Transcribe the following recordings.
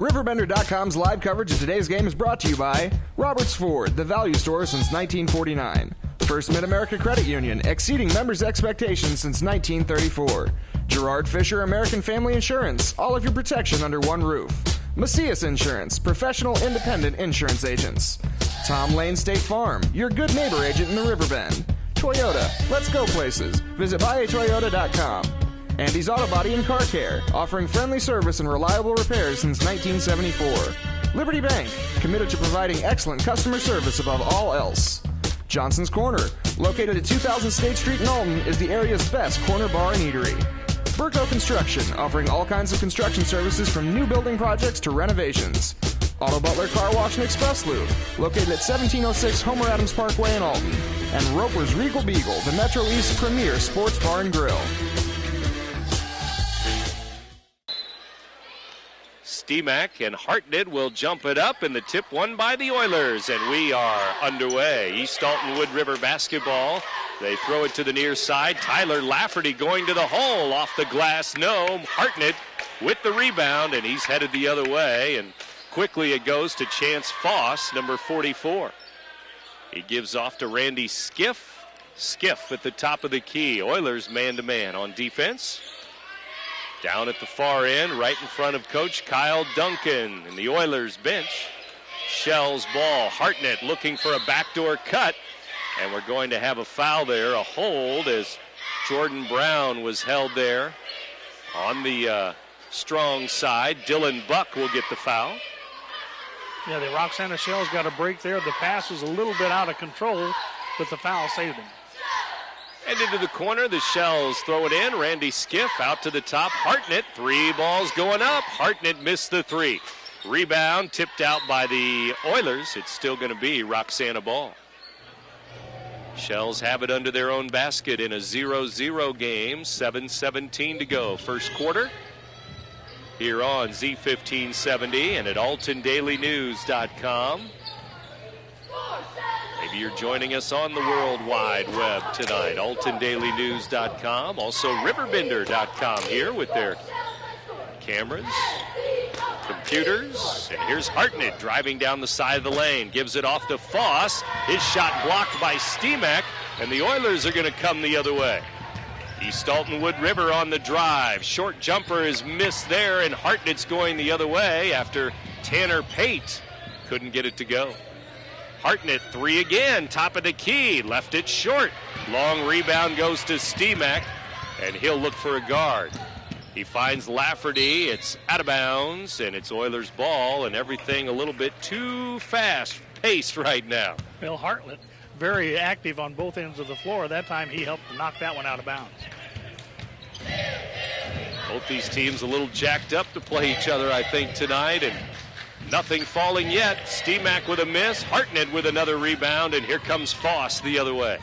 RiverBender.com's live coverage of today's game is brought to you by Roberts Ford, the value store since 1949. First Mid-America Credit Union, exceeding members' expectations since 1934. Gerard Fisher American Family Insurance, all of your protection under one roof. Macias Insurance, professional independent insurance agents. Tom Lane State Farm, your good neighbor agent in the Riverbend. Toyota, let's go places. Visit buyatoyota.com. Andy's Auto Body and Car Care, offering friendly service and reliable repairs since 1974. Liberty Bank, committed to providing excellent customer service above all else. Johnson's Corner, located at 2000 State Street in Alton, is the area's best corner bar and eatery. Burko Construction, offering all kinds of construction services from new building projects to renovations. Auto Butler Car Wash and Express Lube, located at 1706 Homer Adams Parkway in Alton. And Roper's Regal Beagle, the Metro East premier sports bar and grill. Steemack and Hartnett will jump it up, and the tip won by the Oilers, and we are underway. East Alton Wood River basketball. They throw it to the near side. Tyler Lafferty going to the hole, off the glass, no. Hartnett with the rebound, and he's headed the other way, and quickly it goes to Chance Foss, number 44. He gives off to Randy Skiff. Skiff at the top of the key. Oilers man-to-man on defense. Down at the far end, right in front of Coach Kyle Duncan in the Oilers bench. Shells ball. Hartnett looking for a backdoor cut. And we're going to have a foul there, a hold, as Jordan Brown was held there on the strong side. Dylan Buck will get the foul. Yeah, the Roxana Shells got a break there. The pass was a little bit out of control, but the foul saved him. And into the corner, the Shells throw it in. Randy Skiff out to the top. Hartnett, 3 balls going up. Hartnett missed the 3. Rebound tipped out by the Oilers. It's still going to be Roxana ball. Shells have it under their own basket in a 0-0 game. 7:17 to go. First quarter here on Z1570 and at AltonDailyNews.com. Maybe you're joining us on the World Wide Web tonight. AltonDailyNews.com. Also RiverBender.com here with their cameras, computers. And here's Hartnett driving down the side of the lane. Gives it off to Foss. His shot blocked by Steemack. And the Oilers are going to come the other way. East Alton Wood River on the drive. Short jumper is missed there. And Hartnett's going the other way after Tanner Pate couldn't get it to go. Hartnett, 3 again, top of the key, left it short. Long rebound goes to Steemack, and he'll look for a guard. He finds Lafferty, it's out of bounds, and it's Oilers ball, and everything a little bit too fast-paced right now. Bill Hartnett, very active on both ends of the floor. That time he helped knock that one out of bounds. Both these teams a little jacked up to play each other, I think, tonight, and nothing falling yet. Steemack with a miss. Hartnett with another rebound. And here comes Foss the other way.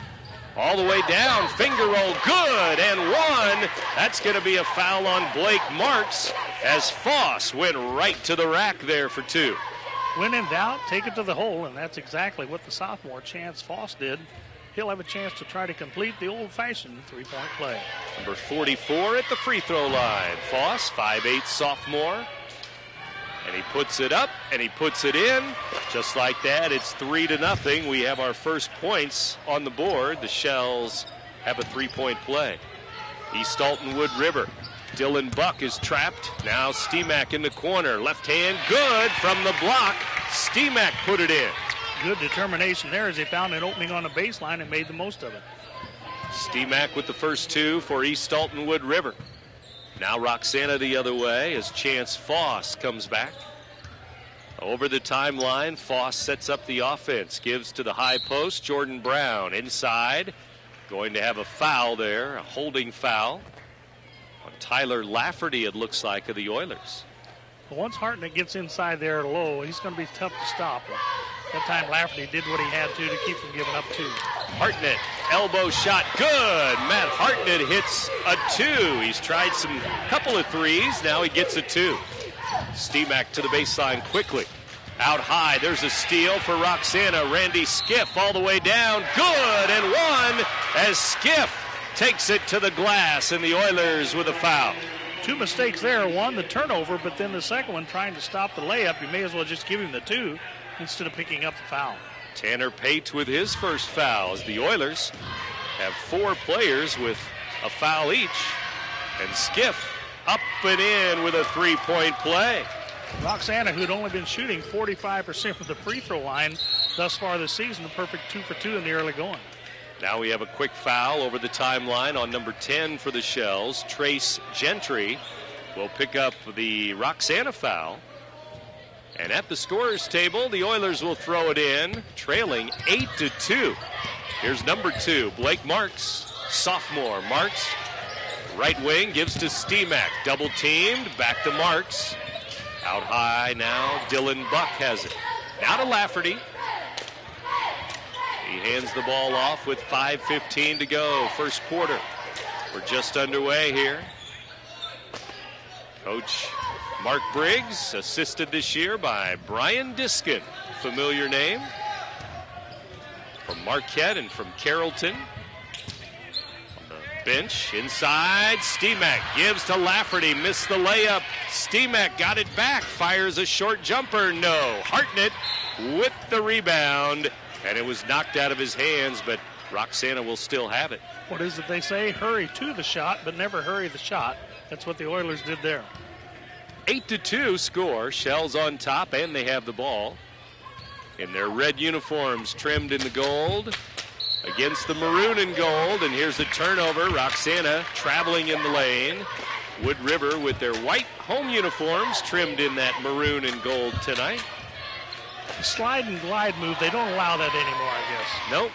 All the way down. Finger roll. Good. And 1. That's going to be a foul on Blake Marks as Foss went right to the rack there for 2. When in doubt, take it to the hole. And that's exactly what the sophomore Chance Foss did. He'll have a chance to try to complete the old-fashioned three-point play. Number 44 at the free throw line. Foss, 5'8" sophomore. And he puts it up, and he puts it in. Just like that, it's 3-0. We have our first points on the board. The Shells have a 3-point play. East Alton Wood River. Dylan Buck is trapped. Now Steemack in the corner. Left hand, good from the block. Steemack put it in. Good determination there as they found an opening on the baseline and made the most of it. Steemack with the first 2 for East Alton Wood River. Now Roxana the other way as Chance Foss comes back. Over the timeline, Foss sets up the offense. Gives to the high post. Jordan Brown inside. Going to have a foul there, a holding foul on Tyler Lafferty, it looks like, of the Oilers. Well, once Hartnett gets inside there low, he's going to be tough to stop. That time Lafferty did what he had to keep from giving up 2. Hartnett, elbow shot, good. Matt Hartnett hits a 2. He's tried some couple of threes. Now he gets a 2. Steemack to the baseline quickly. Out high, there's a steal for Roxana. Randy Skiff all the way down, good, and 1 as Skiff takes it to the glass, and the Oilers with a foul. Two mistakes there. One, the turnover, but then the second one trying to stop the layup. You may as well just give him the two instead of picking up the foul. Tanner Pate with his first foul as the Oilers have 4 players with a foul each. And Skiff up and in with a 3-point play. Roxana, who had only been shooting 45% from the free throw line thus far this season, a perfect 2 for 2 in the early going. Now we have a quick foul over the timeline on number 10 for the Shells. Trace Gentry will pick up the Roxana foul. And at the scorer's table, the Oilers will throw it in, trailing 8-2. Here's number 2, Blake Marks, sophomore. Marks, right wing, gives to Steemack. Double teamed, back to Marks. Out high now, Dylan Buck has it. Now to Lafferty. He hands the ball off with 5:15 to go, first quarter. We're just underway here. Coach Mark Briggs, assisted this year by Brian Diskin, familiar name, from Marquette and from Carrollton. On the bench, inside, Steemack gives to Lafferty, missed the layup. Steemack got it back, fires a short jumper, no. Hartnett with the rebound, and it was knocked out of his hands, but Roxana will still have it. What is it they say? Hurry to the shot, but never hurry the shot. That's what the Oilers did there. 8-2 score. Shells on top, and they have the ball. In their red uniforms, trimmed in the gold, against the maroon and gold. And here's a turnover. Roxana traveling in the lane. Wood River with their white home uniforms, trimmed in that maroon and gold tonight. Slide and glide move, they don't allow that anymore, I guess. Nope.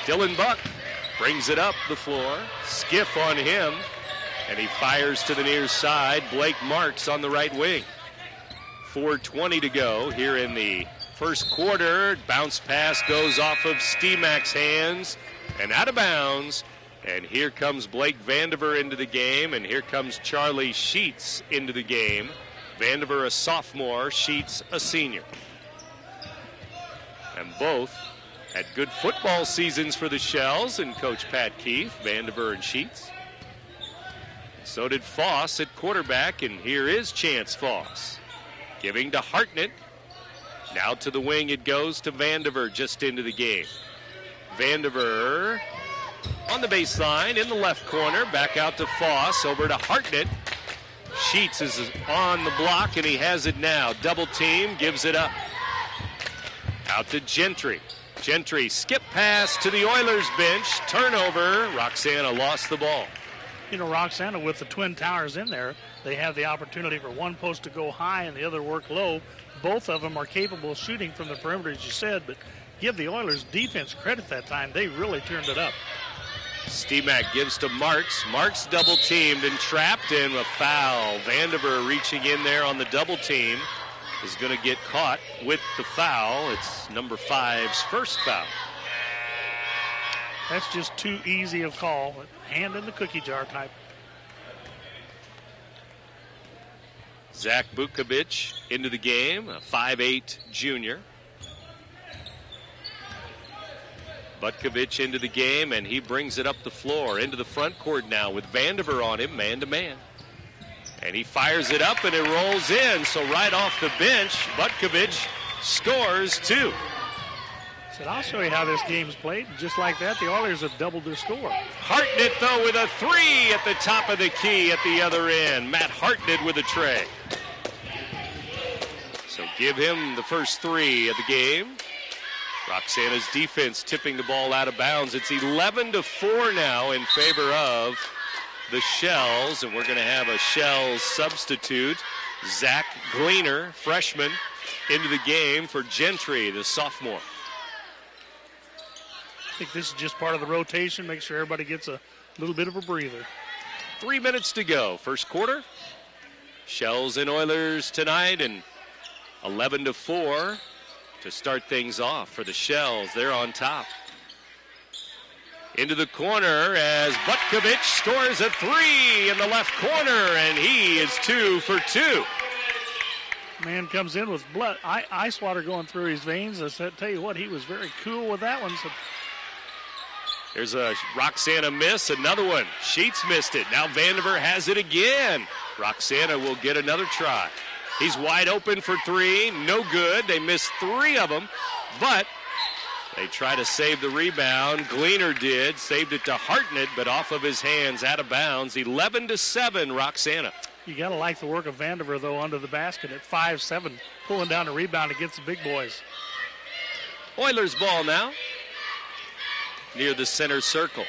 Dylan Buck brings it up the floor. Skiff on him. And he fires to the near side. Blake Marks on the right wing. 4:20 to go here in the first quarter. Bounce pass goes off of Steemack's hands and out of bounds. And here comes Blake Vandiver into the game. And here comes Charlie Sheets into the game. Vandiver a sophomore, Sheets a senior. And both had good football seasons for the Shells and Coach Pat Keefe, Vandiver and Sheets. So did Foss at quarterback, and here is Chance Foss. Giving to Hartnett. Now to the wing it goes to Vandiver just into the game. Vandiver on the baseline in the left corner. Back out to Foss, over to Hartnett. Sheets is on the block, and he has it now. Double team, gives it up. Out to Gentry. Gentry skip pass to the Oilers bench. Turnover. Roxana lost the ball. You know, Roxana, with the Twin Towers in there, they have the opportunity for one post to go high and the other work low. Both of them are capable of shooting from the perimeter, as you said, but give the Oilers defense credit that time. They really turned it up. Steemack gives to Marks. Marks double teamed and trapped in a foul. Vandiver reaching in there on the double team is going to get caught with the foul. It's number 5's first foul. That's just too easy of call. Hand in the cookie jar type. Zach Bukovic into the game, a 5'8 junior. Butkovic into the game, and he brings it up the floor into the front court now with Vandiver on him, man-to-man. And he fires it up, and it rolls in. So right off the bench, Butkovic scores 2. Said, I'll show you how this game's played. And just like that, the Oilers have doubled their score. Hartnett, though, with a 3 at the top of the key at the other end. Matt Hartnett with a tray. So give him the first 3 of the game. Roxana's defense tipping the ball out of bounds. It's 11-4 now in favor of the Shells, and we're going to have a Shells substitute. Zach Gleaner, freshman, into the game for Gentry, the sophomore. I think this is just part of the rotation. Make sure everybody gets a little bit of a breather. 3 minutes to go, first quarter. Shells and Oilers tonight, and 11-4 to start things off for the Shells. They're on top. Into the corner as Butkovic scores a 3 in the left corner, and he is 2 for 2. Man comes in with blood, ice water going through his veins. I said, tell you what, he was very cool with that one. So There's a Roxana miss, another one. Sheets missed it. Now Vandiver has it again. Roxana will get another try. He's wide open for three. No good. They missed three of them, but they try to save the rebound. Gleaner did. Saved it to Hartnett, but off of his hands, out of bounds. 11-7, Roxana. You got to like the work of Vandiver, though, under the basket at 5'7", pulling down a rebound against the big boys. Oilers ball now. Near the center circle.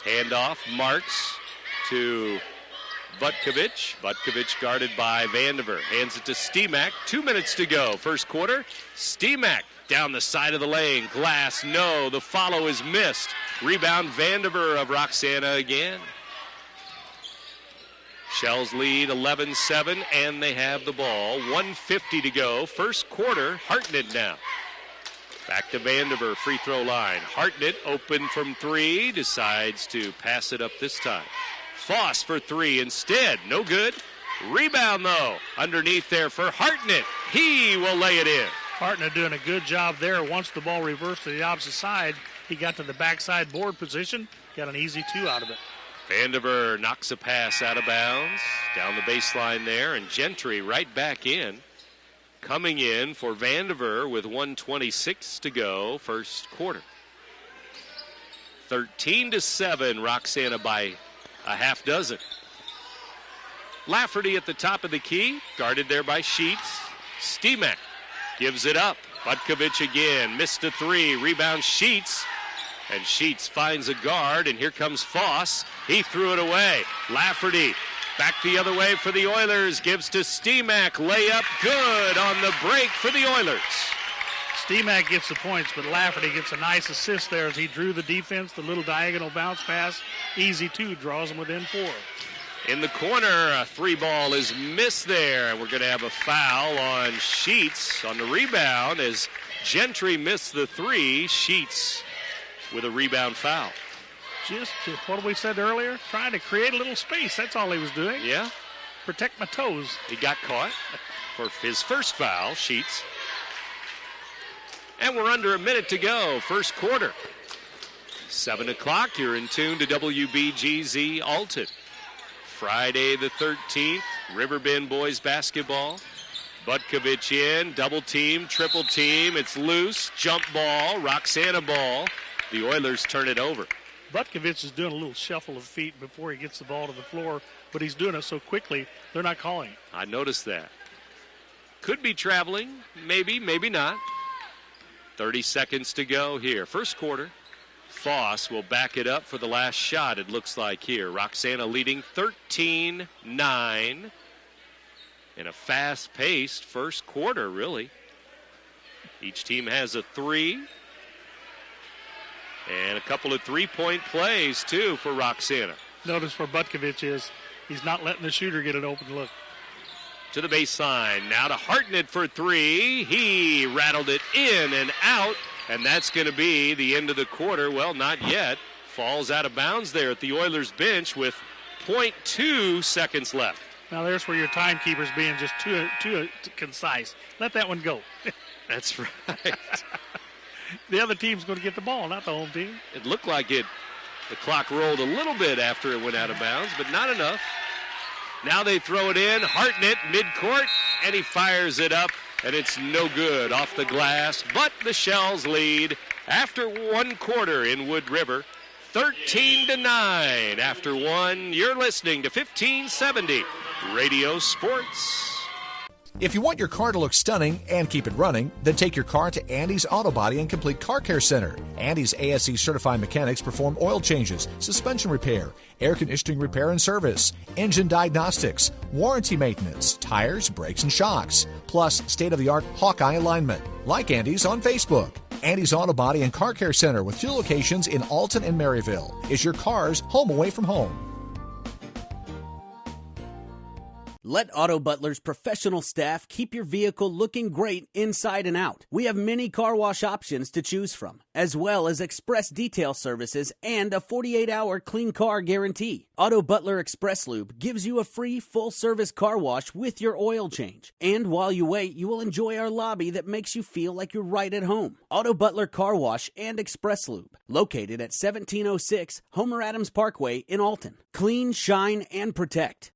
Handoff, Marks to Butkovich. Butkovich guarded by Vandiver. Hands it to Stemak. 2 minutes to go. First quarter. Stemak down the side of the lane. Glass, no. The follow is missed. Rebound, Vandiver of Roxana again. Shells lead 11-7, and they have the ball. 1:50 to go. First quarter. Hartnett now. Back to Vandiver, free throw line. Hartnett open from three, decides to pass it up this time. Foss for three instead, no good. Rebound though, underneath there for Hartnett. He will lay it in. Hartnett doing a good job there. Once the ball reversed to the opposite side, he got to the backside board position, got an easy two out of it. Vandiver knocks a pass out of bounds, down the baseline there, and Gentry right back in. Coming in for Vandiver with 1:26 to go, first quarter. 13-7, Roxana by a half dozen. Lafferty at the top of the key, guarded there by Sheets. Stemak gives it up. Butkovich again, missed a three, rebound Sheets. And Sheets finds a guard, and here comes Foss. He threw it away. Lafferty back the other way for the Oilers. Gives to Stemak. Layup good on the break for the Oilers. Stemak gets the points, but Lafferty gets a nice assist there as he drew the defense. The little diagonal bounce pass. Easy two, draws them within four. In the corner, a three ball is missed there. And we're going to have a foul on Sheets on the rebound as Gentry missed the three. Sheets with a rebound foul. Just what we said earlier, trying to create a little space. That's all he was doing. Yeah. Protect my toes. He got caught for his first foul, Sheets. And we're under a minute to go, first quarter. 7 o'clock, you're in tune to WBGZ Alton. Friday the 13th, Riverbend boys basketball. Butkovich in, double team, triple team. It's loose, jump ball, Roxana ball. The Oilers turn it over. Butkovich is doing a little shuffle of feet before he gets the ball to the floor, but he's doing it so quickly, they're not calling it. I noticed that. Could be traveling, maybe, maybe not. 30 seconds to go here. First quarter. Foss will back it up for the last shot, it looks like here. Roxana leading 13-9 in a fast-paced first quarter, really. Each team has a three. And a couple of three-point plays, too, for Roxana. Notice for Butkovich is he's not letting the shooter get an open look. To the baseline. Now to Hartnett for three. He rattled it in and out, and that's going to be the end of the quarter. Well, not yet. Falls out of bounds there at the Oilers bench with 0.2 seconds left. Now there's where your timekeeper's being just too concise. Let that one go. That's right. The other team's going to get the ball, not the home team. It looked like the clock rolled a little bit after it went out of bounds, but not enough. Now they throw it in. Hartnett midcourt, and he fires it up, and it's no good off the glass. But the Shells lead after one quarter in Wood River, 13-9 after one. You're listening to 1570 Radio Sports. If you want your car to look stunning and keep it running, then take your car to Andy's Auto Body and Complete Car Care Center. Andy's ASE certified mechanics perform oil changes, suspension repair, air conditioning repair and service, engine diagnostics, warranty maintenance, tires, brakes, and shocks, plus state-of-the-art Hawkeye alignment. Like Andy's on Facebook. Andy's Auto Body and Car Care Center with 2 locations in Alton and Maryville is your car's home away from home. Let Auto Butler's professional staff keep your vehicle looking great inside and out. We have many car wash options to choose from, as well as express detail services and a 48-hour clean car guarantee. Auto Butler Express Lube gives you a free full-service car wash with your oil change. And while you wait, you will enjoy our lobby that makes you feel like you're right at home. Auto Butler Car Wash and Express Lube, located at 1706 Homer Adams Parkway in Alton. Clean, shine, and protect.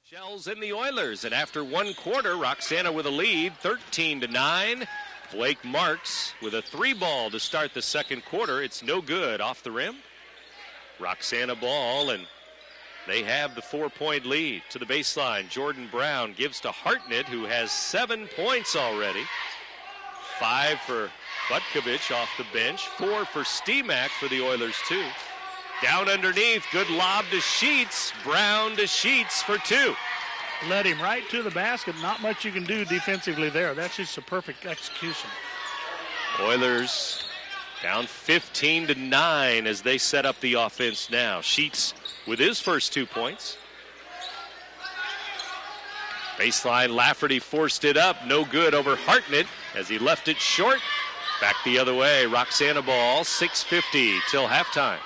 Shells in the Oilers, and after one quarter, Roxana with a lead, 13-9. Blake Marks with a 3-ball to start the second quarter. It's no good off the rim. Roxana ball, and they have the 4-point lead to the baseline. Jordan Brown gives to Hartnett, who has 7 points already. 5 for Butkovich off the bench. 4 for Stemak for the Oilers, too. Down underneath, good lob to Sheets. Brown to Sheets for 2. Led him right to the basket. Not much you can do defensively there. That's just a perfect execution. Oilers down 15-9 as they set up the offense now. Sheets with his first 2 points. Baseline, Lafferty forced it up. No good over Hartnett as he left it short. Back the other way. Roxana ball, 6:50 till halftime.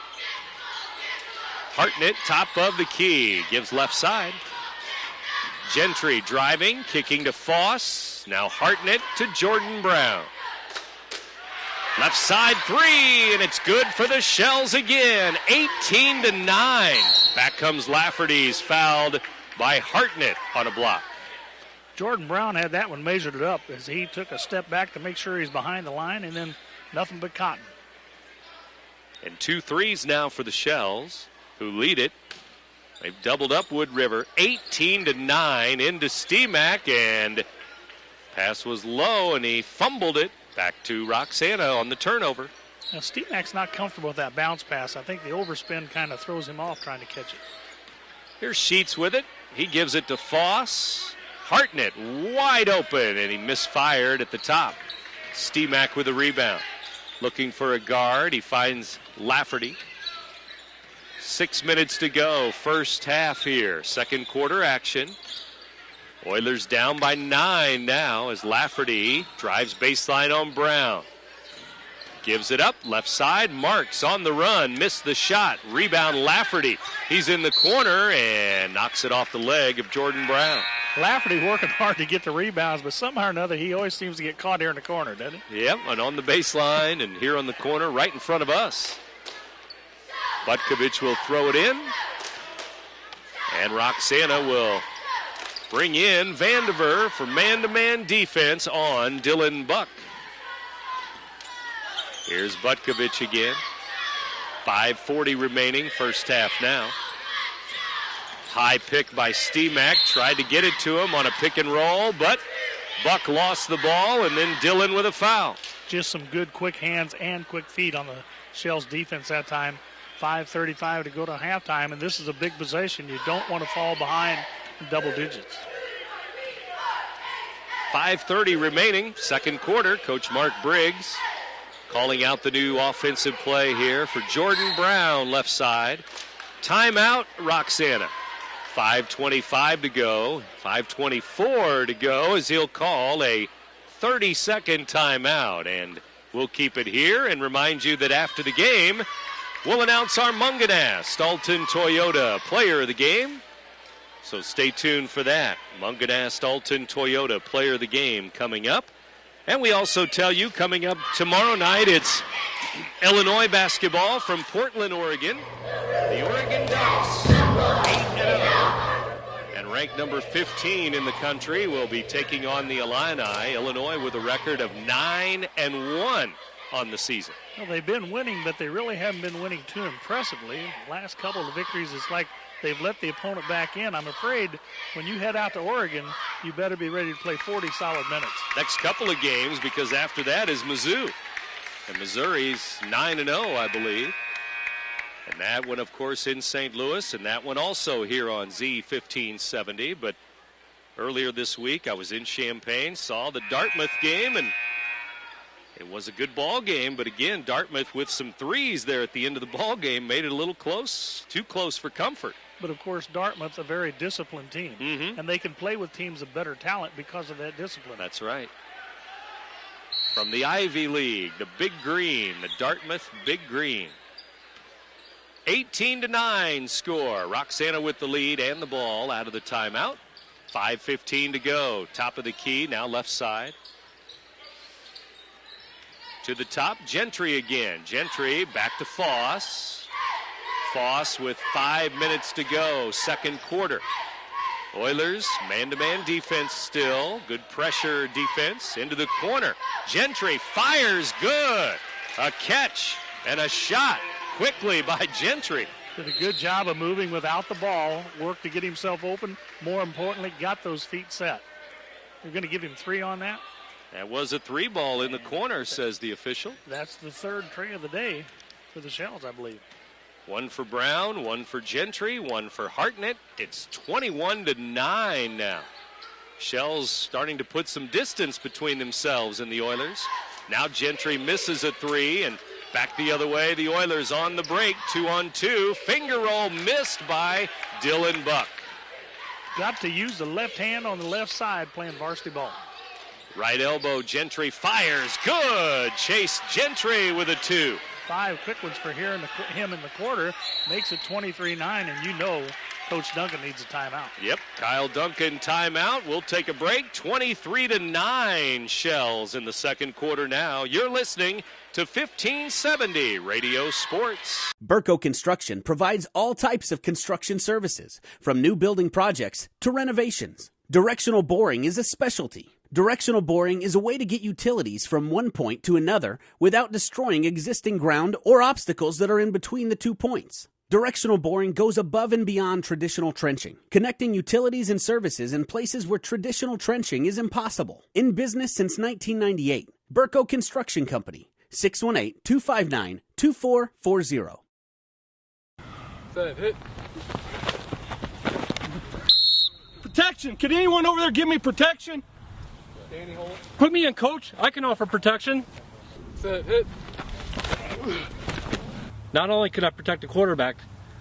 Hartnett, top of the key, gives left side. Gentry driving, kicking to Foss. Now Hartnett to Jordan Brown. Left side 3, and it's good for the Shells again. 18-9. Back comes Lafferty's, fouled by Hartnett on a block. Jordan Brown had that one measured it up as he took a step back to make sure he's behind the line, and then nothing but cotton. And 2 threes now for the Shells, who lead it. They've doubled up Wood River, 18-9 into Stemak, and pass was low, and he fumbled it. Back to Roxana on the turnover. Now, Stemak's not comfortable with that bounce pass. I think the overspin kind of throws him off trying to catch it. Here's Sheets with it. He gives it to Foss. Hartnett wide open, and he misfired at the top. Stemak with a rebound. Looking for a guard. He finds Lafferty. 6 minutes to go, first half here. Second quarter action. Oilers down by 9 now as Lafferty drives baseline on Brown. Gives it up, left side, Marks on the run, missed the shot. Rebound Lafferty. He's in the corner and knocks it off the leg of Jordan Brown. Lafferty working hard to get the rebounds, but somehow or another he always seems to get caught here in the corner, doesn't he? Yep, and on the baseline and here on the corner right in front of us. Butkovich will throw it in. And Roxana will bring in Vandiver for man-to-man defense on Dylan Buck. Here's Butkovich again. 5:40 remaining, first half now. High pick by Stemak, tried to get it to him on a pick and roll, but Buck lost the ball, and then Dylan with a foul. Just some good quick hands and quick feet on the Shells defense that time. 5:35 to go to halftime, and this is a big possession. You don't want to fall behind in double digits. 5:30 remaining, second quarter. Coach Mark Briggs calling out the new offensive play here for Jordan Brown, left side. Timeout, Roxana. 5:25 to go, 5:24 to go as he'll call a 30-second timeout. And we'll keep it here and remind you that after the game, we'll announce our Munganast Alton Toyota Player of the Game. So stay tuned for that. Munganast Alton Toyota Player of the Game coming up. And we also tell you coming up tomorrow night, it's Illinois basketball from Portland, Oregon. The Oregon Ducks, 8-0. And ranked number 15 in the country, will be taking on the Illini. Illinois with a record of 9-1 on the season. Well, they've been winning, but they really haven't been winning too impressively. Last couple of victories, it's like they've let the opponent back in. I'm afraid when you head out to Oregon, you better be ready to play 40 solid minutes. Next couple of games, because after that is Mizzou. And Missouri's 9-0, I believe. And that one, of course, in St. Louis, and that one also here on Z1570. But earlier this week, I was in Champaign, saw the Dartmouth game, and it was a good ball game. But again, Dartmouth with some threes there at the end of the ball game made it a little close, too close for comfort. But, of course, Dartmouth's a very disciplined team. And they can play with teams of better talent because of that discipline. That's right. From the Ivy League, the Big Green, the Dartmouth Big Green. 18-9 score. Roxana with the lead and the ball out of the timeout. 5:15 to go. Top of the key, now left side. To the top, Gentry again. Gentry back to Foss. Foss with 5 minutes to go, second quarter. Oilers, man-to-man defense still. Good pressure defense into the corner. Gentry fires good. A catch and a shot quickly by Gentry. Did a good job of moving without the ball. Worked to get himself open. More importantly, got those feet set. You're going to give him 3 on that? That was a 3 ball in the corner, says the official. That's the third tray of the day for the Shells, I believe. 1 for Brown, 1 for Gentry, 1 for Hartnett. It's 21-9 now. Shells starting to put some distance between themselves and the Oilers. Now Gentry misses a 3, and back the other way, the Oilers on the break, 2-on-2. Finger roll missed by Dylan Buck. Got to use the left hand on the left side playing varsity ball. Right elbow, Gentry fires. Good. Chase Gentry with a 2. 5 quick ones for him in the quarter. Makes it 23-9, and you know Coach Duncan needs a timeout. Yep, Kyle Duncan timeout. We'll take a break. 23-9 Shells in the second quarter now. You're listening to 1570 Radio Sports. Burco Construction provides all types of construction services, from new building projects to renovations. Directional boring is a specialty. Directional boring is a way to get utilities from one point to another without destroying existing ground or obstacles that are in between the 2 points. Directional boring goes above and beyond traditional trenching, connecting utilities and services in places where traditional trenching is impossible. In business since 1998, Burco Construction Company, 618-259-2440. Set, hit. Protection! Can anyone over there give me protection? Put me in, coach. I can offer protection. Set, hit. Not only can I protect the quarterback,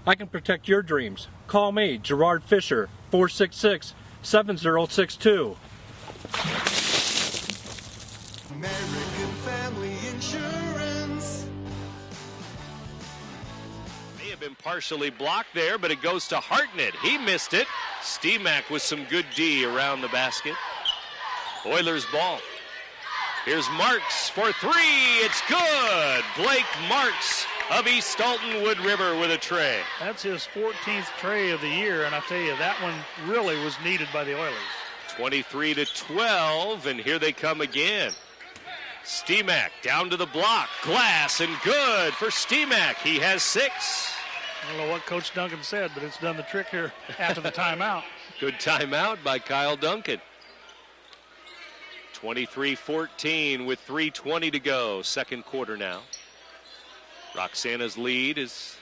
I can protect your dreams. Call me, Gerard Fisher, 466-7062. American Family Insurance. May have been partially blocked there, but it goes to Hartnett. He missed it. Steemack with some good D around the basket. Oilers ball. Here's Marks for 3. It's good. Blake Marks of East Alton Wood River with a tray. That's his 14th tray of the year, and I tell you, that one really was needed by the Oilers. 23-12, and here they come again. Steemack down to the block. Glass and good for Steemack. He has 6. I don't know what Coach Duncan said, but it's done the trick here after the timeout. Good timeout by Kyle Duncan. 23-14 with 3:20 to go. Second quarter now. Roxana's lead is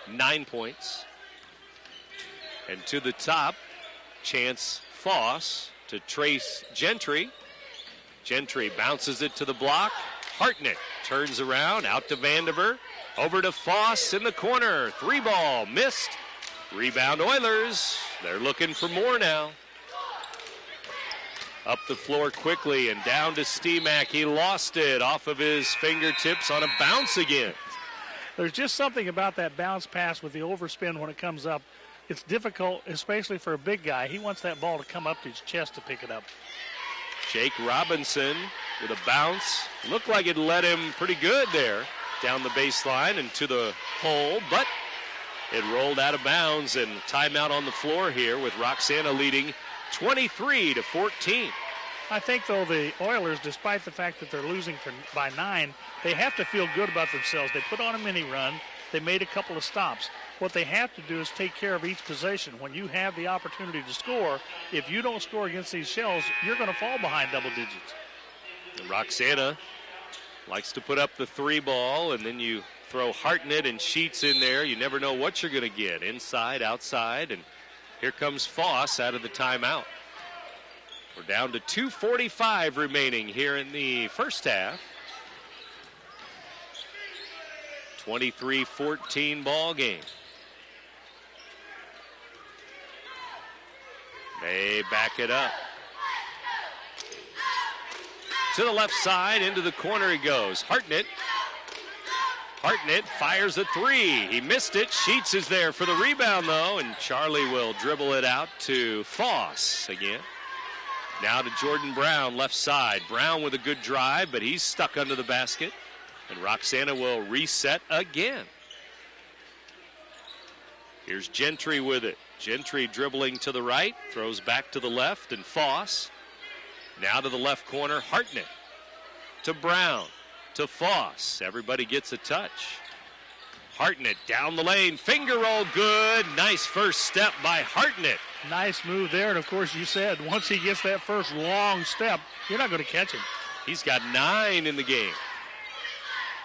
9 points. And to the top, Chance Foss to trace Gentry. Gentry bounces it to the block. Hartnett turns around, out to Vandiver. Over to Foss in the corner. 3 ball, missed. Rebound Oilers. They're looking for more now. Up the floor quickly and down to Steemack. He lost it off of his fingertips on a bounce again. There's just something about that bounce pass with the overspin when it comes up. It's difficult, especially for a big guy. He wants that ball to come up to his chest to pick it up. Jake Robinson with a bounce. Looked like it led him pretty good there down the baseline and to the hole, but it rolled out of bounds, and timeout on the floor here with Roxana leading 23-14. I think, though, the Oilers, despite the fact that they're losing by 9, they have to feel good about themselves. They put on a mini run. They made a couple of stops. What they have to do is take care of each possession. When you have the opportunity to score, if you don't score against these Shells, you're going to fall behind double digits. And Roxana likes to put up the 3 ball, and then you throw Hartnett and Sheets in there. You never know what you're going to get, inside, outside, and here comes Foss out of the timeout. We're down to 2:45 remaining here in the first half. 23-14 ball game. They back it up. To the left side, into the corner he goes. Hartnett fires a three. He missed it. Sheets is there for the rebound, though, and Charlie will dribble it out to Foss again. Now to Jordan Brown, left side. Brown with a good drive, but he's stuck under the basket, and Roxana will reset again. Here's Gentry with it. Gentry dribbling to the right, throws back to the left, and Foss. Now to the left corner, Hartnett. To Brown. To Foss. Everybody gets a touch. Hartnett down the lane. Finger roll good. Nice first step by Hartnett. Nice move there. And, of course, you said once he gets that first long step, you're not going to catch him. He's got 9 in the game.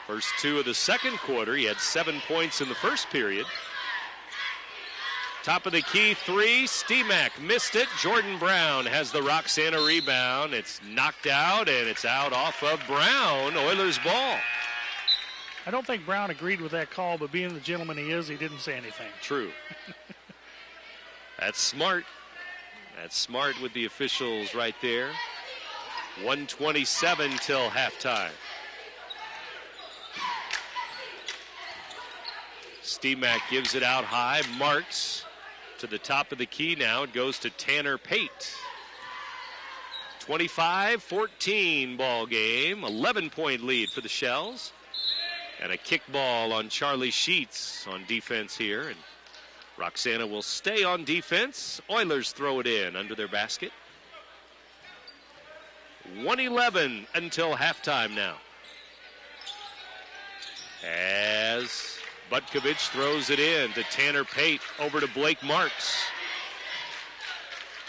First 2 of the second quarter. He had 7 points in the first period. Top of the key three. Steemack missed it. Jordan Brown has the Roxana rebound. It's knocked out, and it's out off of Brown. Oilers ball. I don't think Brown agreed with that call, but being the gentleman he is, he didn't say anything. True. That's smart. That's smart with the officials right there. 1:27 till halftime. Steemack gives it out high. Marks to the top of the key now. It goes to Tanner Pate. 25-14 ball game. 11-point lead for the Shells. And a kickball on Charlie Sheets on defense here. And Roxana will stay on defense. Oilers throw it in under their basket. 1:11 until halftime now. As Butkovich throws it in to Tanner Pate, over to Blake Marks.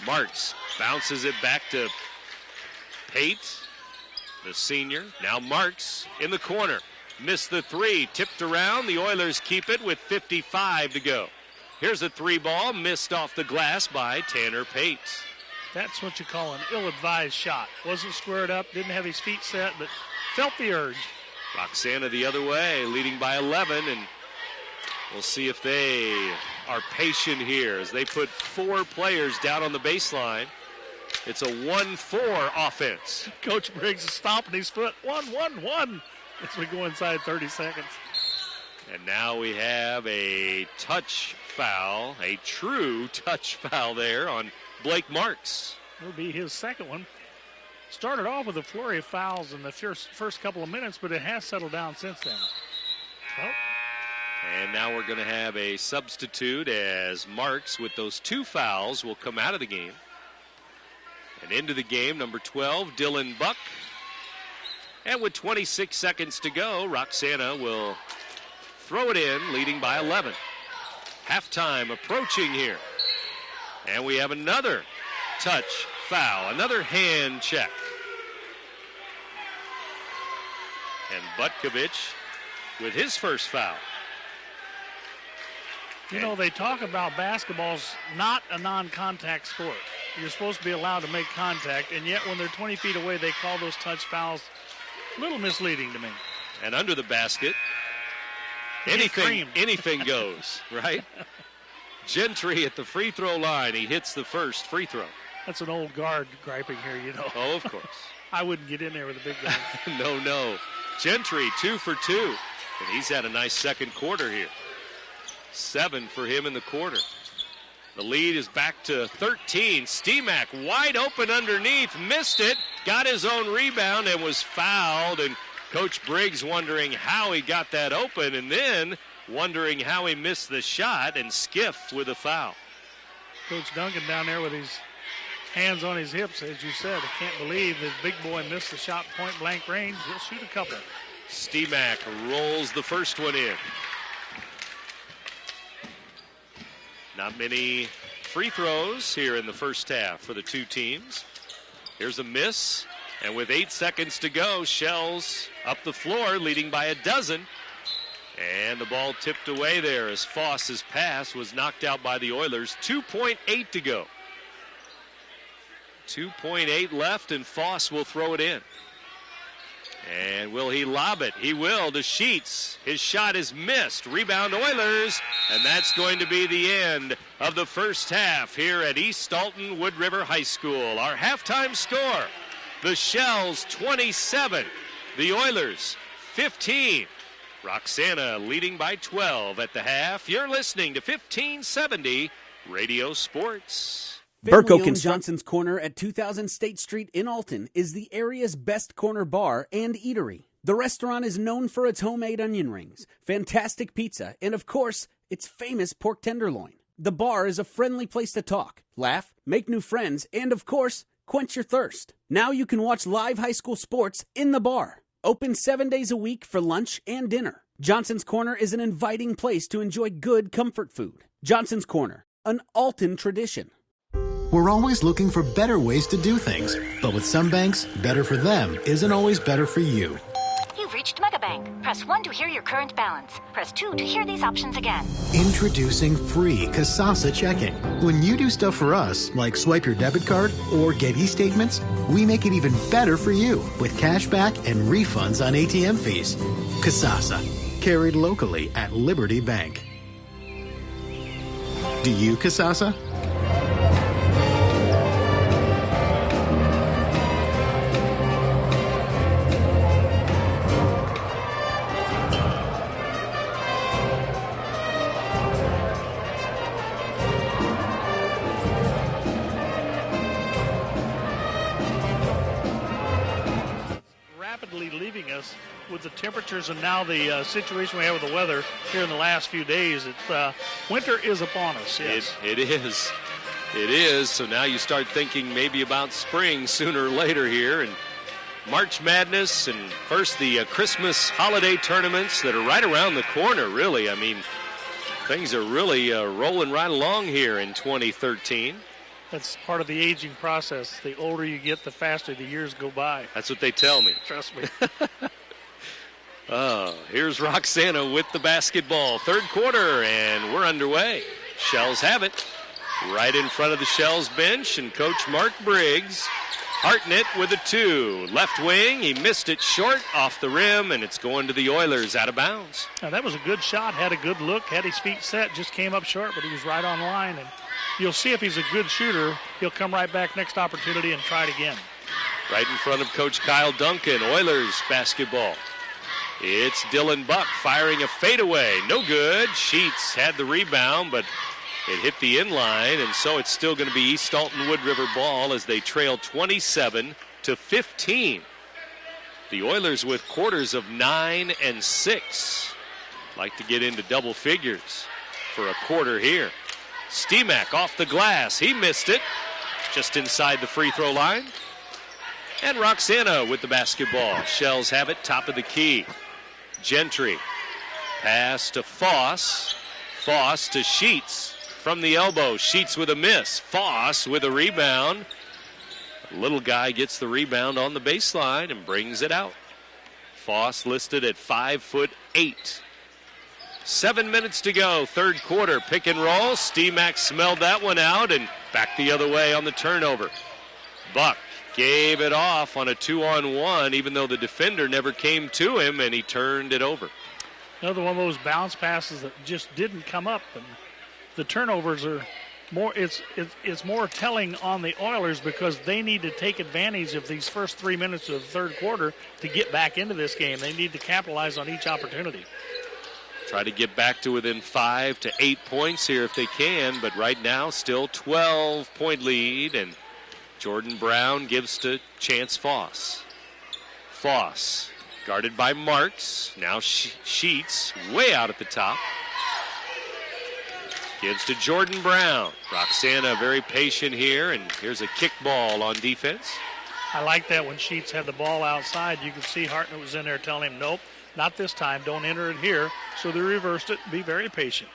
Marks bounces it back to Pate, the senior. Now Marks in the corner. Missed the three, tipped around. The Oilers keep it with 55 to go. Here's a three ball, missed off the glass by Tanner Pate. That's what you call an ill-advised shot. Wasn't squared up, didn't have his feet set, but felt the urge. Roxana the other way, leading by 11, and we'll see if they are patient here as they put 4 players down on the baseline. It's a 1-4 offense. Coach Briggs is stomping his foot. 1-1-1 as we go inside 30 seconds. And now we have a touch foul, a true touch foul there on Blake Marks. It'll be his second one. Started off with a flurry of fouls in the first couple of minutes, but it has settled down since then. Oh. And now we're going to have a substitute as Marks, with those 2 fouls, will come out of the game. And into the game, number 12, Dylan Buck. And with 26 seconds to go, Roxana will throw it in, leading by 11. Halftime approaching here. And we have another touch foul, another hand check. And Butkovich with his first foul. You know, they talk about basketball's not a non-contact sport. You're supposed to be allowed to make contact, and yet when they're 20 feet away, they call those touch fouls. A little misleading to me. And under the basket, anything goes, right? Gentry at the free throw line. He hits the first free throw. That's an old guard griping here, you know. Oh, of course. I wouldn't get in there with a big guy. No. Gentry 2 for 2. And he's had a nice second quarter here. 7 for him in the quarter. The lead is back to 13. Steemack wide open underneath. Missed it. Got his own rebound and was fouled. And Coach Briggs wondering how he got that open, and then wondering how he missed the shot, and Skiff with a foul. Coach Duncan down there with his hands on his hips, as you said. I can't believe the big boy missed the shot point blank range. He'll shoot a couple. Steemack rolls the first one in. Not many free throws here in the first half for the two teams. Here's a miss, and with 8 seconds to go, Shells up the floor, leading by a dozen. And the ball tipped away there as Foss's pass was knocked out by the Oilers. 2.8 to go. 2.8 left, and Foss will throw it in. And will he lob it? He will to Sheets. His shot is missed. Rebound Oilers. And that's going to be the end of the first half here at East Alton Wood River High School. Our halftime score, the Shells 27, the Oilers 15. Roxana leading by 12 at the half. You're listening to 1570 Radio Sports. Burko Johnson's Corner at 2000 State Street in Alton is the area's best corner bar and eatery. The restaurant is known for its homemade onion rings, fantastic pizza, and of course, its famous pork tenderloin. The bar is a friendly place to talk, laugh, make new friends, and of course, quench your thirst. Now you can watch live high school sports in the bar. Open 7 days a week for lunch and dinner. Johnson's Corner is an inviting place to enjoy good comfort food. Johnson's Corner, an Alton tradition. We're always looking for better ways to do things. But with some banks, better for them isn't always better for you. You've reached Megabank. Press 1 to hear your current balance. Press 2 to hear these options again. Introducing free Kasasa checking. When you do stuff for us, like swipe your debit card or get e-statements, we make it even better for you with cash back and refunds on ATM fees. Kasasa, carried locally at Liberty Bank. Do you Kasasa? Leaving us with the temperatures and now the situation we have with the weather here in the last few days. Winter is upon us. Yes, it is. It is. So now you start thinking maybe about spring sooner or later here, and March Madness, and first the Christmas holiday tournaments that are right around the corner. Really, I mean, things are really rolling right along here in 2013. That's part of the aging process. The older you get, the faster the years go by. That's what they tell me. Trust me. Here's Roxana with the basketball. Third quarter, and we're underway. Shells have it right in front of the Shells bench, and Coach Mark Briggs. Hartnett with a 2. Left wing, he missed it short off the rim, and it's going to the Oilers out of bounds. Now, that was a good shot, had a good look, had his feet set, just came up short, but he was right on line. And you'll see if he's a good shooter, he'll come right back next opportunity and try it again. Right in front of Coach Kyle Duncan, Oilers basketball. It's Dylan Buck firing a fadeaway. No good. Sheets had the rebound, but it hit the inline, and so it's still going to be East Alton Wood River ball as they trail 27-15. The Oilers with quarters of 9 and 6. Like to get into double figures for a quarter here. Steemack off the glass. He missed it just inside the free throw line. And Roxana with the basketball. Shells have it, top of the key. Gentry. Pass to Foss. Foss to Sheets from the elbow. Sheets with a miss. Foss with a rebound. The little guy gets the rebound on the baseline and brings it out. Foss listed at 5'8". 7 minutes to go, third quarter. Pick and roll. Steemack smelled that one out and back the other way on the turnover. Buck gave it off on a 2-on-1, even though the defender never came to him, and he turned it over. Another one of those bounce passes that just didn't come up. And the turnovers are more, it's more telling on the Oilers because they need to take advantage of these first 3 minutes of the third quarter to get back into this game. They need to capitalize on each opportunity. Try to get back to within 5 to 8 points here if they can, but right now still 12-point lead, and Jordan Brown gives to Chance Foss. Foss guarded by Marks. Now Sheets way out at the top. Gives to Jordan Brown. Roxana very patient here, and here's a kick ball on defense. I like that when Sheets had the ball outside. You could see Hartnett was in there telling him, nope, not this time. Don't enter it here. So they reversed it. Be very patient.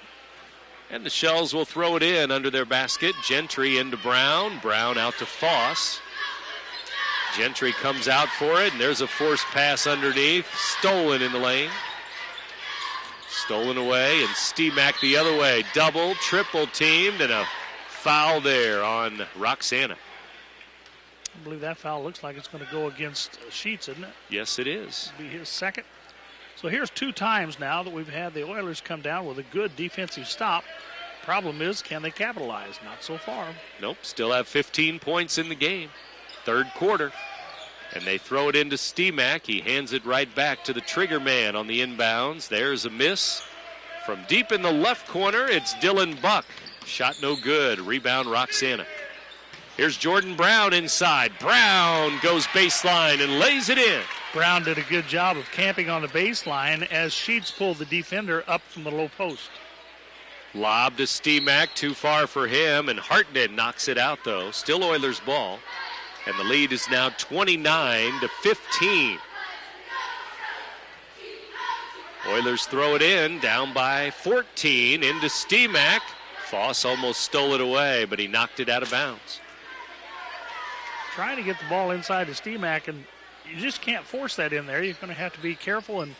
And the Shells will throw it in under their basket. Gentry into Brown. Brown out to Foss. Gentry comes out for it, and there's a forced pass underneath. Stolen in the lane. Stolen away, and Steemack the other way. Double, triple teamed, and a foul there on Roxana. I believe that foul looks like it's going to go against Sheets, isn't it? Yes, it is. It'll be his second. So here's 2 times now that we've had the Oilers come down with a good defensive stop. Problem is, can they capitalize? Not so far. Nope, still have 15 points in the game. Third quarter. And they throw it into Steemack. He hands it right back to the trigger man on the inbounds. There's a miss. From deep in the left corner, it's Dylan Buck. Shot no good. Rebound Roxana. Here's Jordan Brown inside. Brown goes baseline and lays it in. Brown did a good job of camping on the baseline as Sheets pulled the defender up from the low post. Lob to Steemack, too far for him, and Hartnett knocks it out, though. Still Oilers ball. And the lead is now 29-15. Oilers throw it in, down by 14, into Steemack. Foss almost stole it away, but he knocked it out of bounds. Trying to get the ball inside to Steemack, and you just can't force that in there. You're going to have to be careful and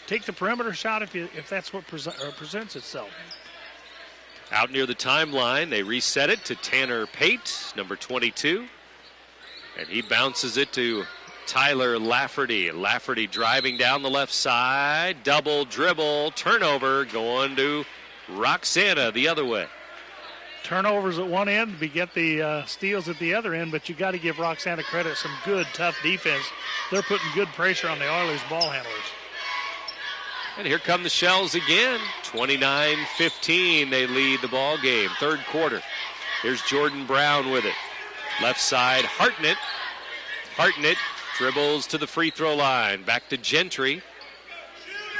take the perimeter shot if that's what presents itself. Out near the timeline, they reset it to Tanner Pate, number 22. And he bounces it to Tyler Lafferty. Lafferty driving down the left side. Double dribble, turnover going to Roxana the other way. Turnovers at one end, we get the steals at the other end, but you got to give Roxana credit. Some good, tough defense. They're putting good pressure on the Oilers ball handlers. And here come the Shells again. 29-15, they lead the ball game. Third quarter. Here's Jordan Brown with it. Left side, Hartnett. Hartnett dribbles to the free throw line. Back to Gentry.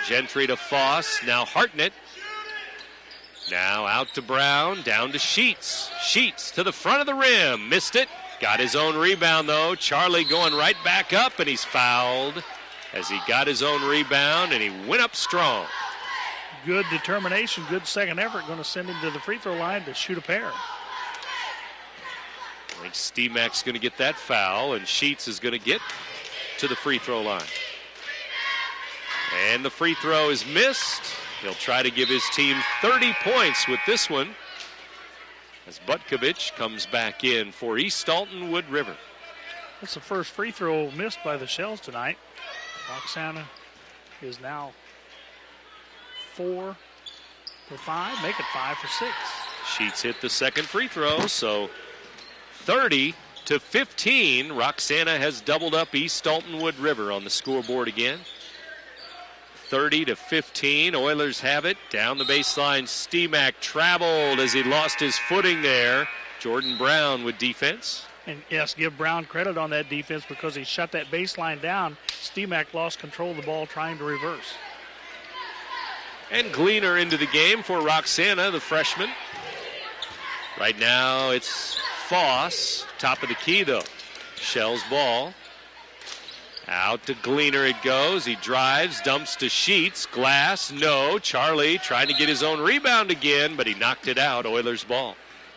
Gentry to Foss. Now Hartnett. Now out to Brown, down to Sheets. Sheets to the front of the rim. Missed it. Got his own rebound, though. Charlie going right back up, and he's fouled as he got his own rebound, and he went up strong. Good determination, good second effort. Going to send him to the free throw line to shoot a pair. I think Steemack's going to get that foul, and Sheets is going to get to the free throw line. And the free throw is missed. He'll try to give his team 30 points with this one as Butkovich comes back in for East Alton Wood River. That's the first free throw missed by the Shells tonight. Roxana is now 4 for 5, make it 5 for 6. Sheets hit the second free throw, so 30-15. Roxana has doubled up East Alton Wood River on the scoreboard again. 30-15. Oilers have it. Down the baseline, Steemack traveled as he lost his footing there. Jordan Brown with defense. And yes, give Brown credit on that defense because he shut that baseline down. Steemack lost control of the ball trying to reverse. And Gleaner into the game for Roxana, the freshman. Right now it's Foss. Top of the key, though. Shells ball. Out to Gleaner it goes. He drives, dumps to Sheets. Glass, no. Charlie trying to get his own rebound again, but he knocked it out. Oilers ball.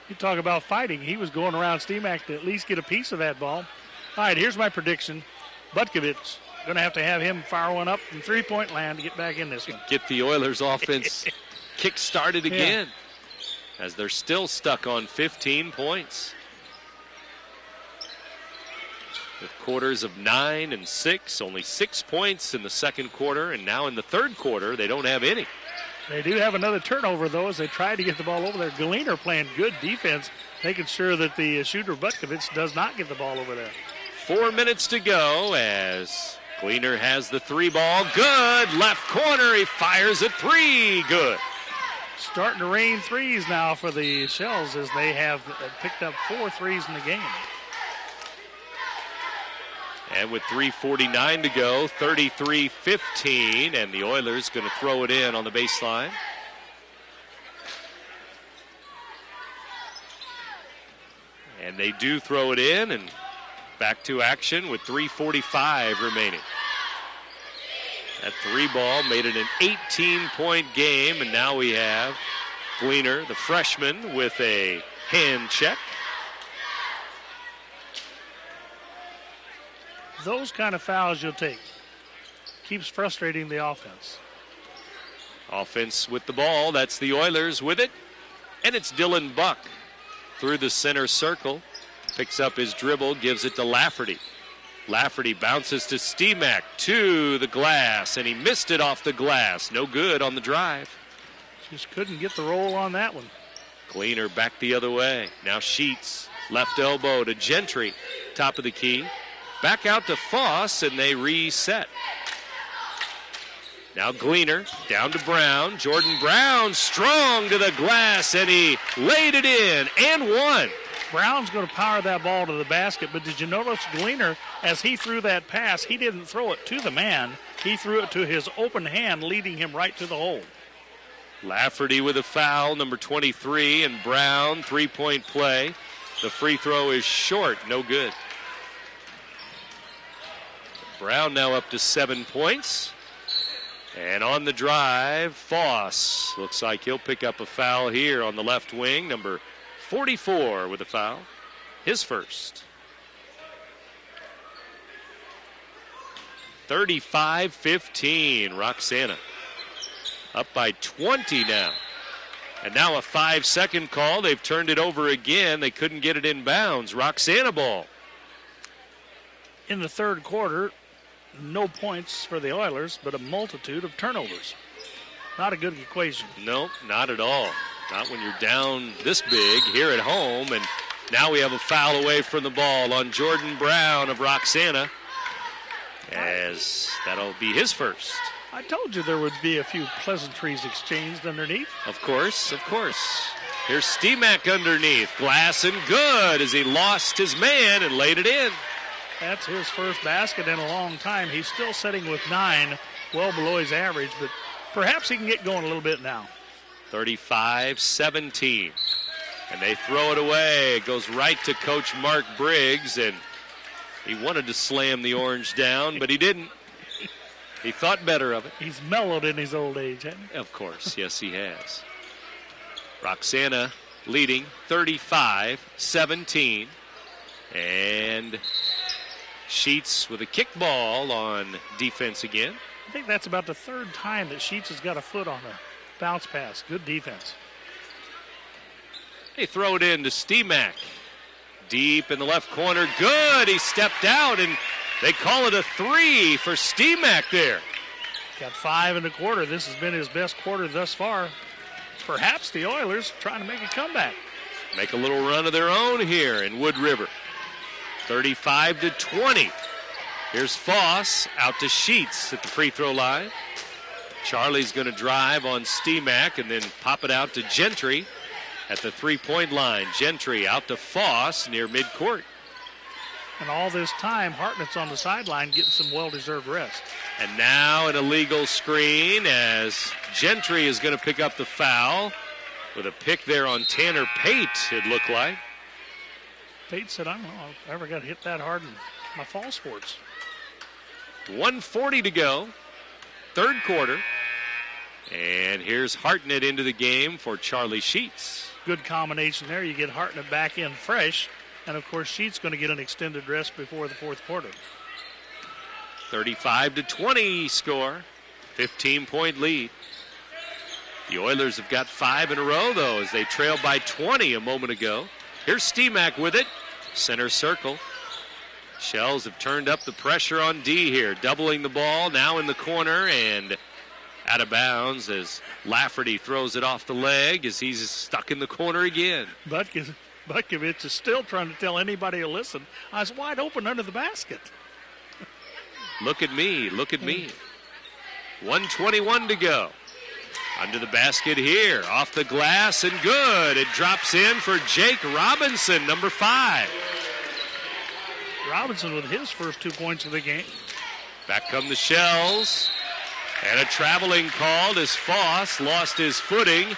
You talk about fighting. He was going around Steemack to at least get a piece of that ball. All right, here's my prediction. Butkovich going to have him fire one up from three-point land to get back in this one. Get the Oilers offense kick-started again as they're still stuck on 15 points. With quarters of 9 and 6, only 6 points in the second quarter, and now in the third quarter, they don't have any. They do have another turnover, though, as they try to get the ball over there. Gleaner playing good defense, making sure that the shooter Butkovich does not get the ball over there. 4 minutes to go as Gleaner has the three ball. Good. Left corner. He fires a three. Good. Starting to rain threes now for the Shells as they have picked up 4 threes in the game. And with 3:49 to go, 33-15, and the Oilers going to throw it in on the baseline. And they do throw it in, and back to action with 3:45 remaining. That three ball made it an 18-point game, and now we have Gleaner, the freshman, with a hand check. Those kind of fouls you'll take. Keeps frustrating the offense. Offense with the ball. That's the Oilers with it. And it's Dylan Buck through the center circle. picks up his dribble, gives it to Lafferty. Lafferty bounces to Steemack to the glass, and he missed it off the glass. No good on the drive. Just couldn't get the roll on that one. Gleaner back the other way. Now Sheets, left elbow to Gentry, top of the key. Back out to Foss, and they reset. Now Gleaner down to Brown. Jordan Brown strong to the glass, and he laid it in and one. Brown's going to power that ball to the basket, but did you notice Gleaner, as he threw that pass, he didn't throw it to the man. He threw it to his open hand, leading him right to the hole. Lafferty with a foul, number 23, and Brown, three-point play. The free throw is short, no good. Brown now up to 7 points. And on the drive, Foss. Looks like he'll pick up a foul here on the left wing. Number 44 with a foul. His first. 35-15, Roxana. Up by 20 now. And now a 5-second call. They've turned it over again. They couldn't get it in bounds. Roxana ball. In the third quarter, no points for the Oilers, but a multitude of turnovers. Not a good equation. Nope, not at all. Not when you're down this big here at home. And now we have a foul away from the ball on Jordan Brown of Roxana, as that'll be his first. I told you there would be a few pleasantries exchanged underneath. Of course, of course. Here's Steemack underneath. Glass and good as he lost his man and laid it in. That's his first basket in a long time. He's still sitting with 9, well below his average, but perhaps he can get going a little bit now. 35-17. And they throw it away. It goes right to Coach Mark Briggs, and he wanted to slam the orange down, but he didn't. He thought better of it. He's mellowed in his old age, hasn't he? Of course, yes, he has. Roxana leading 35-17. And Sheets with a kickball on defense again. I think that's about the third time that Sheets has got a foot on a bounce pass. Good defense. They throw it in to Steemack. Deep in the left corner. Good. He stepped out, and they call it a 3 for Steemack there. Got 5 in the quarter. This has been his best quarter thus far. Perhaps the Oilers trying to make a comeback. Make a little run of their own here in Wood River. 35-20. Here's Foss out to Sheets at the free throw line. Charlie's going to drive on Steemack and then pop it out to Gentry at the three-point line. Gentry out to Foss near midcourt. And all this time, Hartnett's on the sideline getting some well-deserved rest. And now an illegal screen as Gentry is going to pick up the foul with a pick there on Tanner Pate, it looked like. Pate said, I don't know, I ever got hit that hard in my fall sports. 1:40 to go, third quarter. And here's Hartnett into the game for Charlie Sheets. Good combination there. You get Hartnett back in fresh. And, of course, Sheets going to get an extended rest before the fourth quarter. 35-20 score. 15-point lead. The Oilers have got 5 in a row, though, as they trailed by 20 a moment ago. Here's Steemack with it. Center circle. Shells have turned up the pressure on D here. Doubling the ball, now in the corner, and out of bounds as Lafferty throws it off the leg as he's stuck in the corner again. Butkovich is still trying to tell anybody to listen. I was wide open under the basket. Look at me, look at me. 1:21 to go. Under the basket here, off the glass and good. It drops in for Jake Robinson, number 5. Robinson with his first 2 points of the game. Back come the Shells. And a traveling called as Foss lost his footing.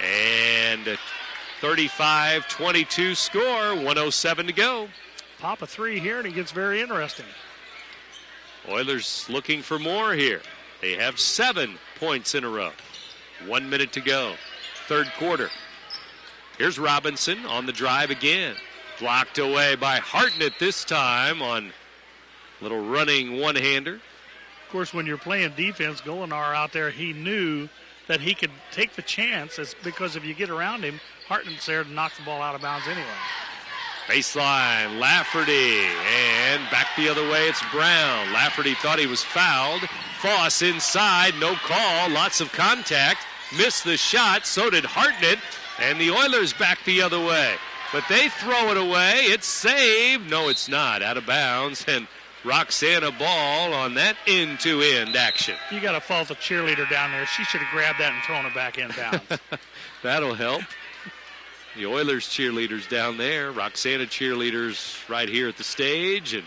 And 35-22 score, 1:07 to go. Pop a 3 here, and it gets very interesting. Oilers looking for more here. They have 7 points in a row. 1 minute to go, third quarter. Here's Robinson on the drive again. Blocked away by Hartnett this time on a little running one-hander. Of course, when you're playing defense, Golinar out there, he knew that he could take the chance because if you get around him, Hartnett's there to knock the ball out of bounds anyway. Baseline, Lafferty, and back the other way, it's Brown. Lafferty thought he was fouled. Foss inside, no call, lots of contact. Missed the shot, so did Hartnett, and the Oilers back the other way. But they throw it away, it's saved. No, it's not, out of bounds, and Roxana ball on that end-to-end action. You got to fault the cheerleader down there. She should have grabbed that and thrown it back inbounds. That'll help. The Oilers cheerleaders down there, Roxana cheerleaders right here at the stage, and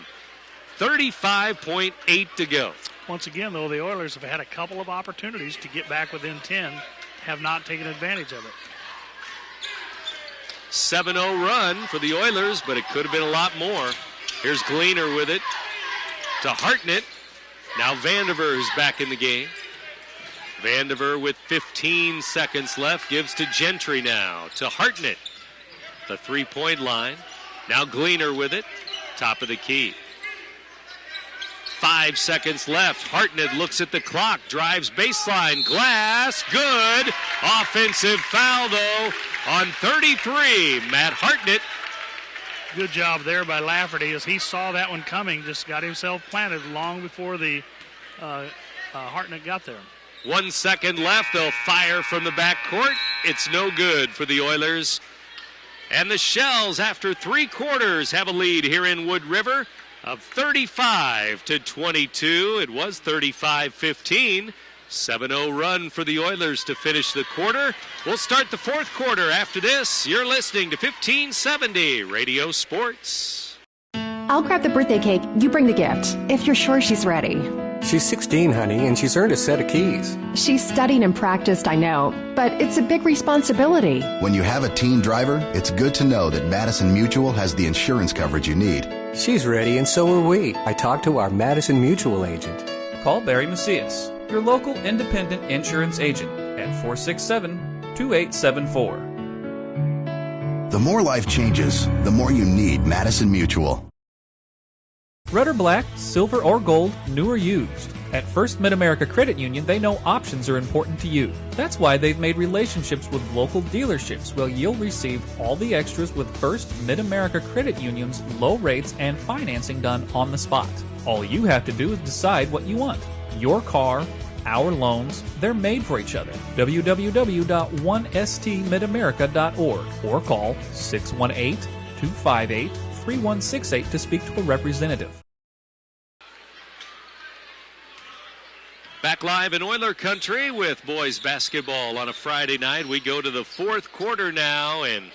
35.8 to go. Once again, though, the Oilers have had a couple of opportunities to get back within 10, have not taken advantage of it. 7-0 run for the Oilers, but it could have been a lot more. Here's Gleaner with it to Hartnett. Now Vandiver is back in the game. Vandiver with 15 seconds left gives to Gentry now, to Hartnett. The three-point line. Now Gleaner with it, top of the key. 5 seconds left. Hartnett looks at the clock, drives baseline, glass, good. Offensive foul, though, on 33. Matt Hartnett. Good job there by Lafferty as he saw that one coming, just got himself planted long before the Hartnett got there. 1 second left. They'll fire from the backcourt. It's no good for the Oilers. And the Shells, after 3 quarters, have a lead here in Wood River of 35-22. It was 35-15. 7-0 run for the Oilers to finish the quarter. We'll start the fourth quarter after this. You're listening to 1570 Radio Sports. I'll grab the birthday cake. You bring the gift, if you're sure she's ready. She's 16, honey, and she's earned a set of keys. She's studied and practiced, I know, but it's a big responsibility. When you have a teen driver, it's good to know that Madison Mutual has the insurance coverage you need. She's ready, and so are we. I talked to our Madison Mutual agent. Call Barry Macias, your local independent insurance agent, at 467-2874. The more life changes, the more you need Madison Mutual. Red or black, silver or gold, new or used. At First Mid-America Credit Union, they know options are important to you. That's why they've made relationships with local dealerships where you'll receive all the extras with First Mid-America Credit Union's low rates and financing done on the spot. All you have to do is decide what you want. Your car, our loans, they're made for each other. www.1stmidamerica.org or call 618-258-3168 to speak to a representative. Back live in Oiler Country with boys basketball on a Friday night. We go to the fourth quarter now, and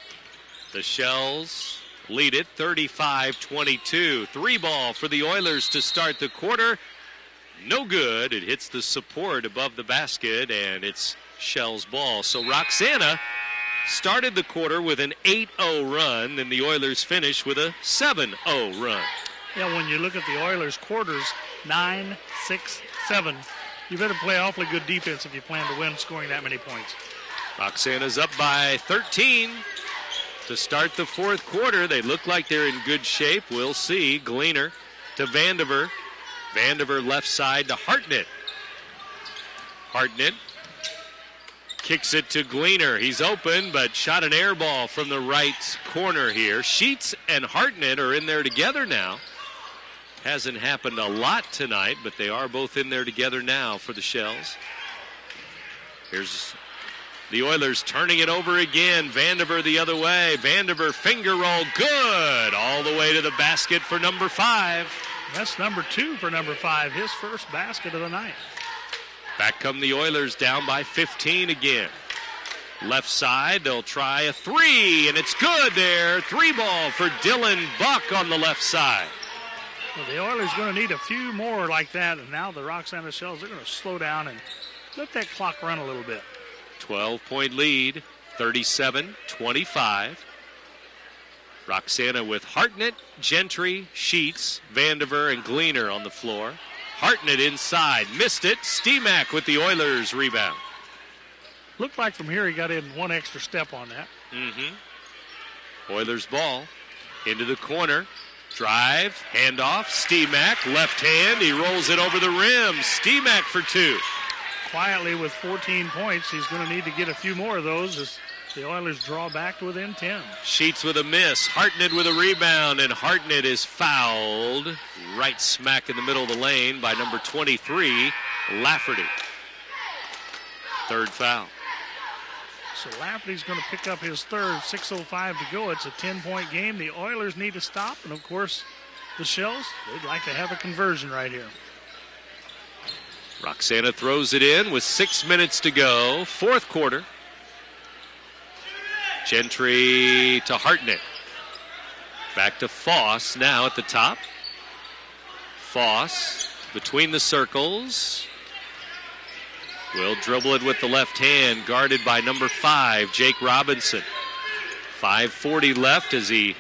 the Shells lead it 35-22. 3-ball for the Oilers to start the quarter. No good. It hits the support above the basket, and it's Shells ball. So Roxana started the quarter with an 8-0 run, and the Oilers finish with a 7-0 run. Yeah, when you look at the Oilers' quarters, 9, 6, 7, you better play awfully good defense if you plan to win scoring that many points. Roxana's up by 13 to start the fourth quarter. They look like they're in good shape. We'll see. Gleaner to Vandiver. Vandiver left side to Hartnett. Hartnett kicks it to Gleaner. He's open, but shot an air ball from the right corner here. Sheets and Hartnett are in there together now. Hasn't happened a lot tonight, but they are both in there together now for the Shells. Here's the Oilers turning it over again. Vandiver the other way. Vandiver finger roll, good. All the way to the basket for number 5. That's number 2 for number 5, his first basket of the night. Back come the Oilers down by 15 again. Left side, they'll try a 3, and it's good there. 3-ball for Dylan Buck on the left side. Well, the Oilers going to need a few more like that, and now the Roxana Shells, they're going to slow down and let that clock run a little bit. 12-point lead, 37-25. Roxana with Hartnett, Gentry, Sheets, Vandiver, and Gleaner on the floor. Hartnett inside, missed it. Steemack with the Oilers rebound. Looked like from here he got in one extra step on that. Oilers ball into the corner. Drive, handoff, Steemack, left hand. He rolls it over the rim. Steemack for 2. Quietly with 14 points, he's going to need to get a few more of those as The Oilers draw back to within 10. Sheets with a miss. Hartnett with a rebound, and Hartnett is fouled right smack in the middle of the lane by number 23, Lafferty. Third foul. So Lafferty's going to pick up his third. 6:05 to go. It's a 10-point game. The Oilers need to stop, and of course, the Shells, they'd like to have a conversion right here. Roxana throws it in with 6 minutes to go. Fourth quarter. Gentry to Hartnett. Back to Foss now at the top. Foss between the circles. Will dribble it with the left hand, guarded by number 5, Jake Robinson. 5:40 left as he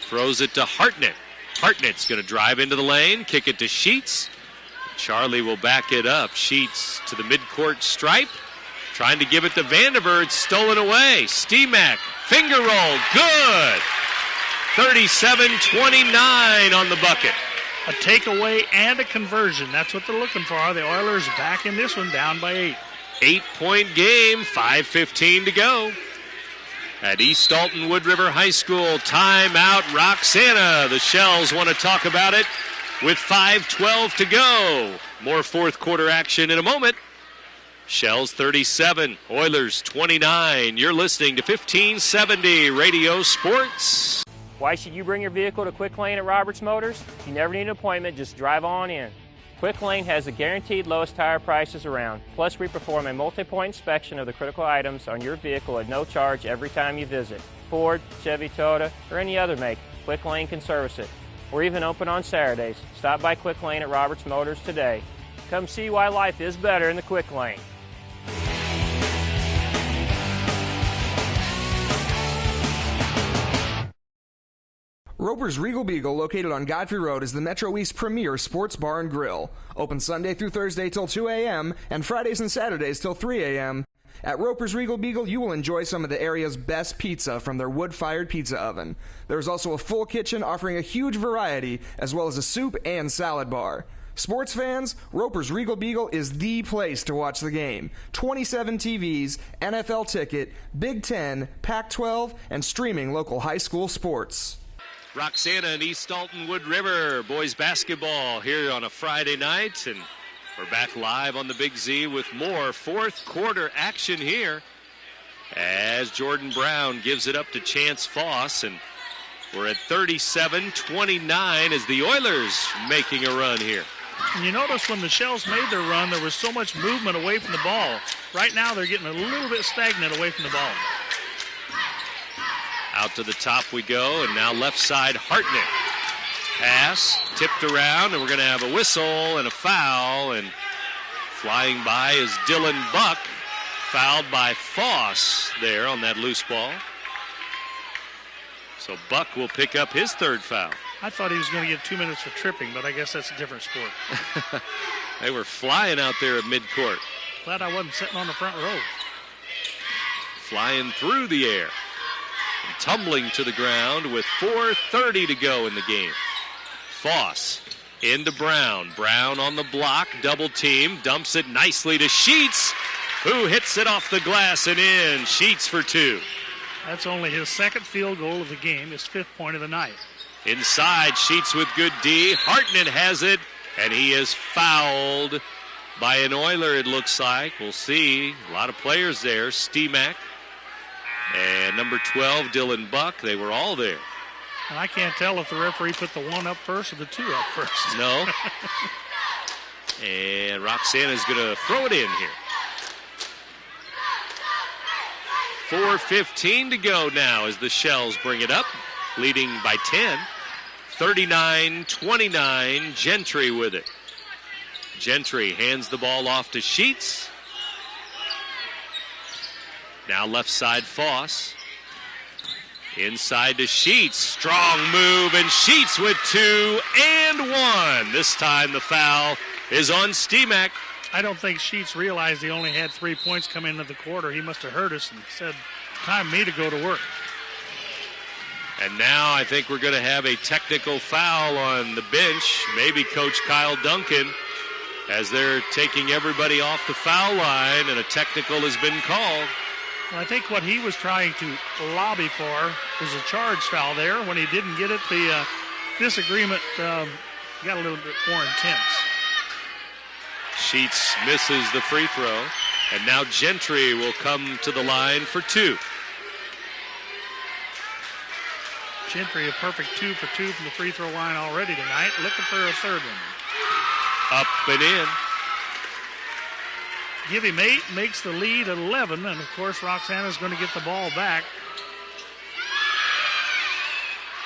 throws it to Hartnett. Hartnett's going to drive into the lane, kick it to Sheets. Charlie will back it up. Sheets to the midcourt stripe. Trying to give it to Vanderbilt. It's stolen away. Steemack, finger roll, good. 37-29 on the bucket. A takeaway and a conversion. That's what they're looking for. The Oilers back in this one, down by 8. 8-point game, 5:15 to go. At East Alton Wood River High School, timeout Roxana. The Shells want to talk about it with 5:12 to go. More fourth quarter action in a moment. Shells 37, Oilers 29. You're listening to 1570 Radio Sports. Why should you bring your vehicle to Quick Lane at Roberts Motors? You never need an appointment, just drive on in. Quick Lane has the guaranteed lowest tire prices around. Plus, we perform a multi-point inspection of the critical items on your vehicle at no charge every time you visit. Ford, Chevy, Toyota, or any other make, Quick Lane can service it. We're even open on Saturdays. Stop by Quick Lane at Roberts Motors today. Come see why life is better in the Quick Lane. Roper's Regal Beagle, located on Godfrey Road, is the Metro East premier sports bar and grill. Open Sunday through Thursday till 2 a.m. and Fridays and Saturdays till 3 a.m. At Roper's Regal Beagle, you will enjoy some of the area's best pizza from their wood-fired pizza oven. There is also a full kitchen offering a huge variety, as well as a soup and salad bar. Sports fans, Roper's Regal Beagle is the place to watch the game. 27 TVs, NFL ticket, Big Ten, Pac-12, and streaming local high school sports. Roxana and East Alton Wood River boys basketball here on a Friday night, and we're back live on the Big Z with more fourth quarter action here as Jordan Brown gives it up to Chance Foss, and we're at 37-29 as the Oilers making a run here. And you notice when the Shells made their run, there was so much movement away from the ball. Right now they're getting a little bit stagnant away from the ball. Out to the top we go, and now left side Hartnett. Pass, tipped around, and we're going to have a whistle and a foul, and flying by is Dylan Buck, fouled by Foss there on that loose ball. So Buck will pick up his third foul. I thought he was going to get 2 minutes for tripping, but I guess that's a different sport. They were flying out there at midcourt. Glad I wasn't sitting on the front row. Flying through the air. And tumbling to the ground with 4:30 to go in the game. Foss into Brown. Brown on the block, double team, dumps it nicely to Sheets, who hits it off the glass and in. Sheets for 2. That's only his second field goal of the game, his 5th point of the night. Inside, Sheets with good D. Hartnett has it, and he is fouled by an Oiler, it looks like. We'll see. A lot of players there. Steemack and number 12, Dylan Buck. They were all there. And I can't tell if the referee put the 1 up first or the 2 up first. No. And Roxana's going to throw it in here. 4:15 to go now as the Shells bring it up, leading by 10. 39-29, Gentry with it. Gentry hands the ball off to Sheets. Now left side Foss. Inside to Sheets. Strong move, and Sheets with 2 and 1. This time the foul is on Steemack. I don't think Sheets realized he only had 3 points come into the quarter. He must have heard us and said, time me to go to work. And now I think we're going to have a technical foul on the bench. Maybe Coach Kyle Duncan, as they're taking everybody off the foul line, and a technical has been called. Well, I think what he was trying to lobby for was a charge foul there. When he didn't get it, the disagreement got a little bit more intense. Sheets misses the free throw, and now Gentry will come to the line for 2. Gentry a perfect 2 for 2 from the free throw line already tonight, looking for a third one. Up and in. Give him 8, makes the lead 11, and of course Roxana's going to get the ball back.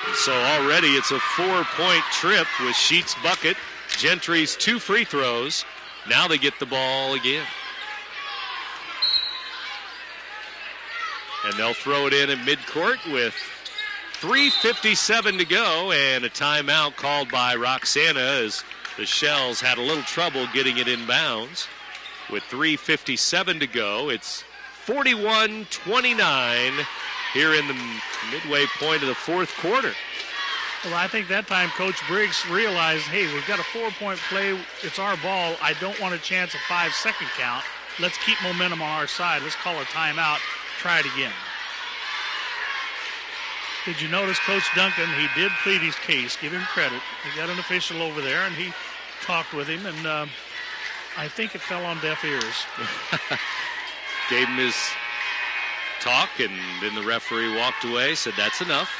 And so already it's a 4-point trip with Sheets' bucket, Gentry's 2 free throws. Now they get the ball again. And they'll throw it in at midcourt with 3:57 to go, and a timeout called by Roxana as the Shells had a little trouble getting it in bounds. With 3:57 to go, it's 41-29 here in the midway point of the fourth quarter. Well, I think that time Coach Briggs realized, hey, we've got a 4-point play. It's our ball. I don't want a chance of 5-second count. Let's keep momentum on our side. Let's call a timeout. Try it again. Did you notice Coach Duncan? He did plead his case. Give him credit. He got an official over there, and he talked with him, and I think it fell on deaf ears. Gave him his talk, and then the referee walked away, said that's enough.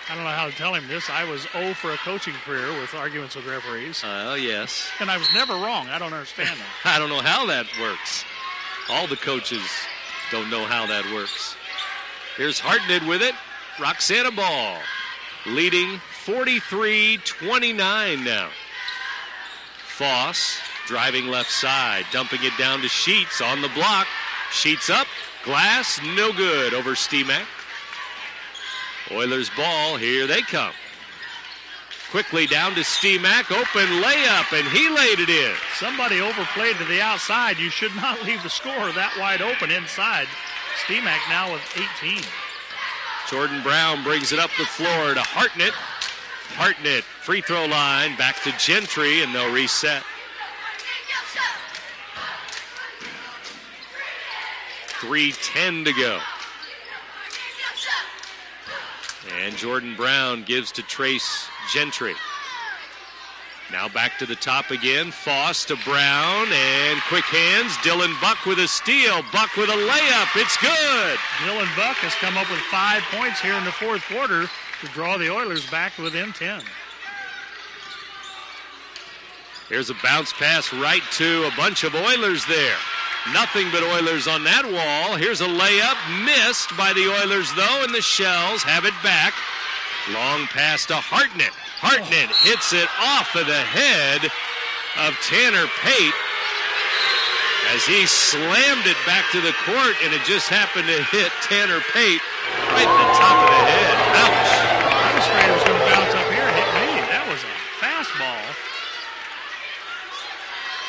I don't know how to tell him this. I was 0 for a coaching career with arguments with referees. Yes. And I was never wrong. I don't understand that. I don't know how that works. All the coaches don't know how that works. Here's Hartnett with it. Roxana ball. Leading 43-29 now. Foss driving left side. Dumping it down to Sheets on the block. Sheets up. Glass. No good over Stimac. Oilers ball. Here they come. Quickly down to Stimac. Open layup, and he laid it in. Somebody overplayed to the outside. You should not leave the score that wide open inside. Stimac now with 18. Jordan Brown brings it up the floor to Hartnett. Hartnett, free throw line, back to Gentry, and they'll reset. .310 to go. And Jordan Brown gives to Trace Gentry. Now back to the top again. Foss to Brown, and quick hands. Dylan Buck with a steal. Buck with a layup. It's good. Dylan Buck has come up with 5 points here in the fourth quarter to draw the Oilers back within 10. Here's a bounce pass right to a bunch of Oilers there. Nothing but Oilers on that wall. Here's a layup missed by the Oilers, though, and the Shells have it back. Long pass to Hartnett. Hartnett hits it off of the head of Tanner Pate as he slammed it back to the court, and it just happened to hit Tanner Pate right at the top of the head. Ouch. I was afraid it was going to bounce up here and hit me. That was a fastball.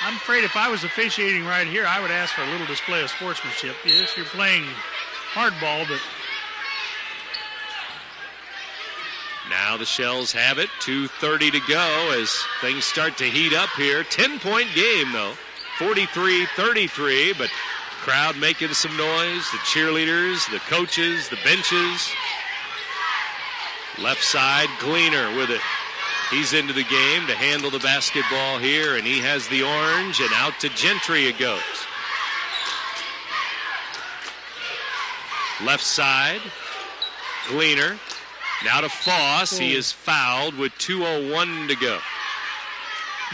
I'm afraid if I was officiating right here, I would ask for a little display of sportsmanship. Yes, you're playing hardball, but... Now the Shells have it. 2:30 to go as things start to heat up here. 10-point game, though. 43-33, but crowd making some noise. The cheerleaders, the coaches, the benches. Left side, Gleaner with it. He's into the game to handle the basketball here, and he has the orange, and out to Gentry it goes. Left side, Gleaner. Now to Foss. He is fouled with 2:01 to go.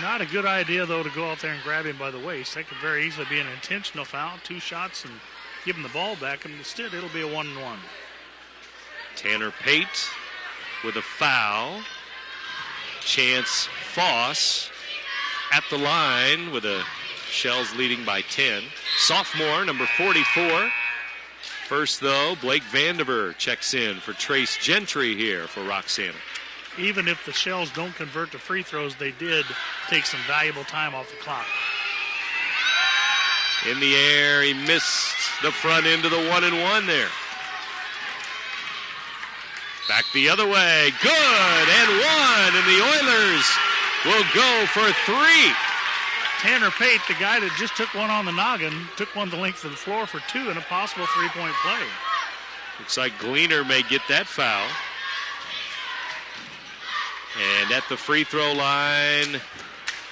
Not a good idea, though, to go out there and grab him by the waist. That could very easily be an intentional foul. 2 shots and give him the ball back, and instead it'll be a 1-1. Tanner Pate with a foul. Chance Foss at the line with a Shells leading by 10. Sophomore, number 44. First, though, Blake Vandiver checks in for Trace Gentry here for Roxana. Even if the Shells don't convert to free throws, they did take some valuable time off the clock. In the air, he missed the front end of the 1-and-1 there. Back the other way. Good, and 1, and the Oilers will go for 3. Tanner Pate, the guy that just took one on the noggin, took one the length of the floor for two in a possible three-point play. Looks like Gleaner may get that foul. And at the free throw line,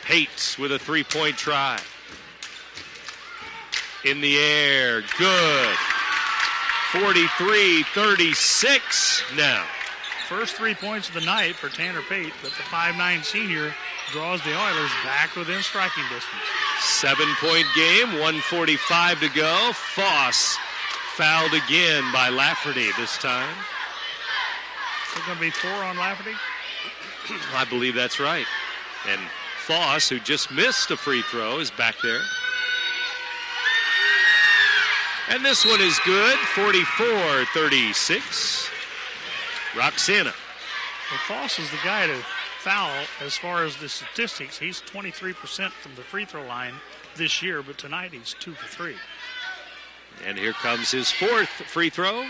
Pate with a three-point try. In the air, good. 43-36 now. First 3 points of the night for Tanner Pate, but the 5'9" senior draws the Oilers back within striking distance. 7-point game, 1:45 to go. Foss fouled again by Lafferty this time. Is it going to be 4 on Lafferty? I believe that's right. And Foss, who just missed a free throw, is back there. And this one is good, 44-36. Roxana. Well, Foss is the guy to foul as far as the statistics. He's 23% from the free throw line this year, but tonight he's 2 for 3. And here comes his fourth free throw.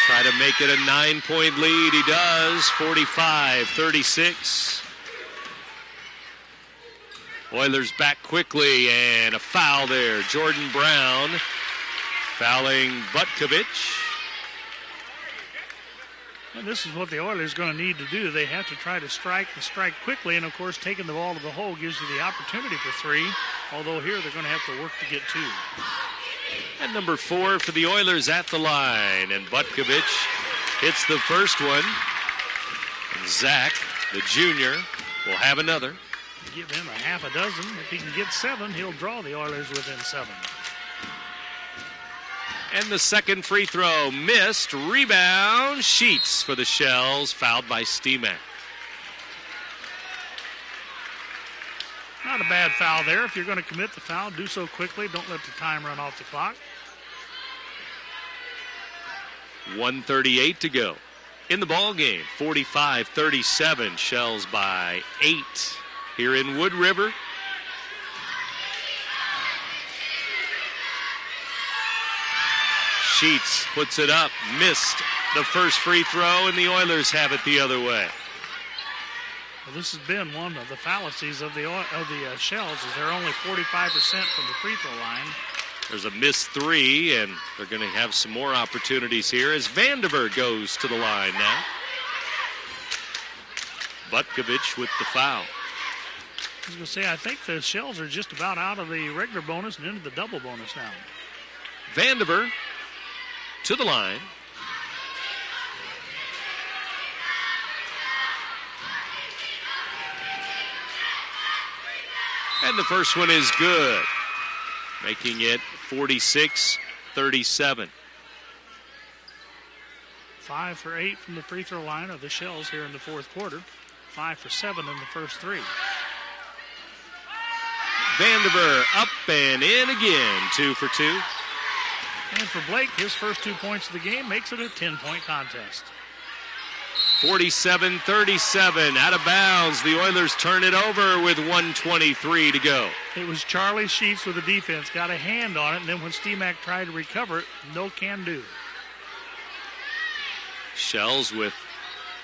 Try to make it a 9-point lead. He does, 45-36. Oilers back quickly, and a foul there. Jordan Brown fouling Butkovich. And this is what the Oilers are going to need to do. They have to try to strike and strike quickly, and of course taking the ball to the hole gives you the opportunity for 3, although here they're going to have to work to get 2. And number 4 for the Oilers at the line, and Butkovich hits the first one. And Zach, the junior, will have another. Give him a half a dozen. If he can get 7, he'll draw the Oilers within 7. And the second free throw missed. Rebound, Sheets for the Shells, fouled by Steemack. Not a bad foul there. If you're going to commit the foul, do so quickly. Don't let the time run off the clock. 1:38 to go in the ball game. 45-37, Shells by 8 here in Wood River. Sheets puts it up, missed the first free throw, and the Oilers have it the other way. Well, this has been one of the fallacies of the Shells, is they're only 45% from the free throw line. There's a missed 3, and they're going to have some more opportunities here as Vandiver goes to the line now. Butkovich with the foul. I was going to say, I think the Shells are just about out of the regular bonus and into the double bonus now. Vandiver to the line. And the first one is good, making it 46-37. 5 for 8 from the free throw line of the Shells here in the fourth quarter. 5 for 7 in the first 3. Vandiver up and in again, 2 for 2. And for Blake, his first 2 points of the game makes it a 10-point contest. 47-37, out of bounds. The Oilers turn it over with 1:23 to go. It was Charlie Sheets with the defense, got a hand on it, and then when Steemack tried to recover it, no can do. Shells with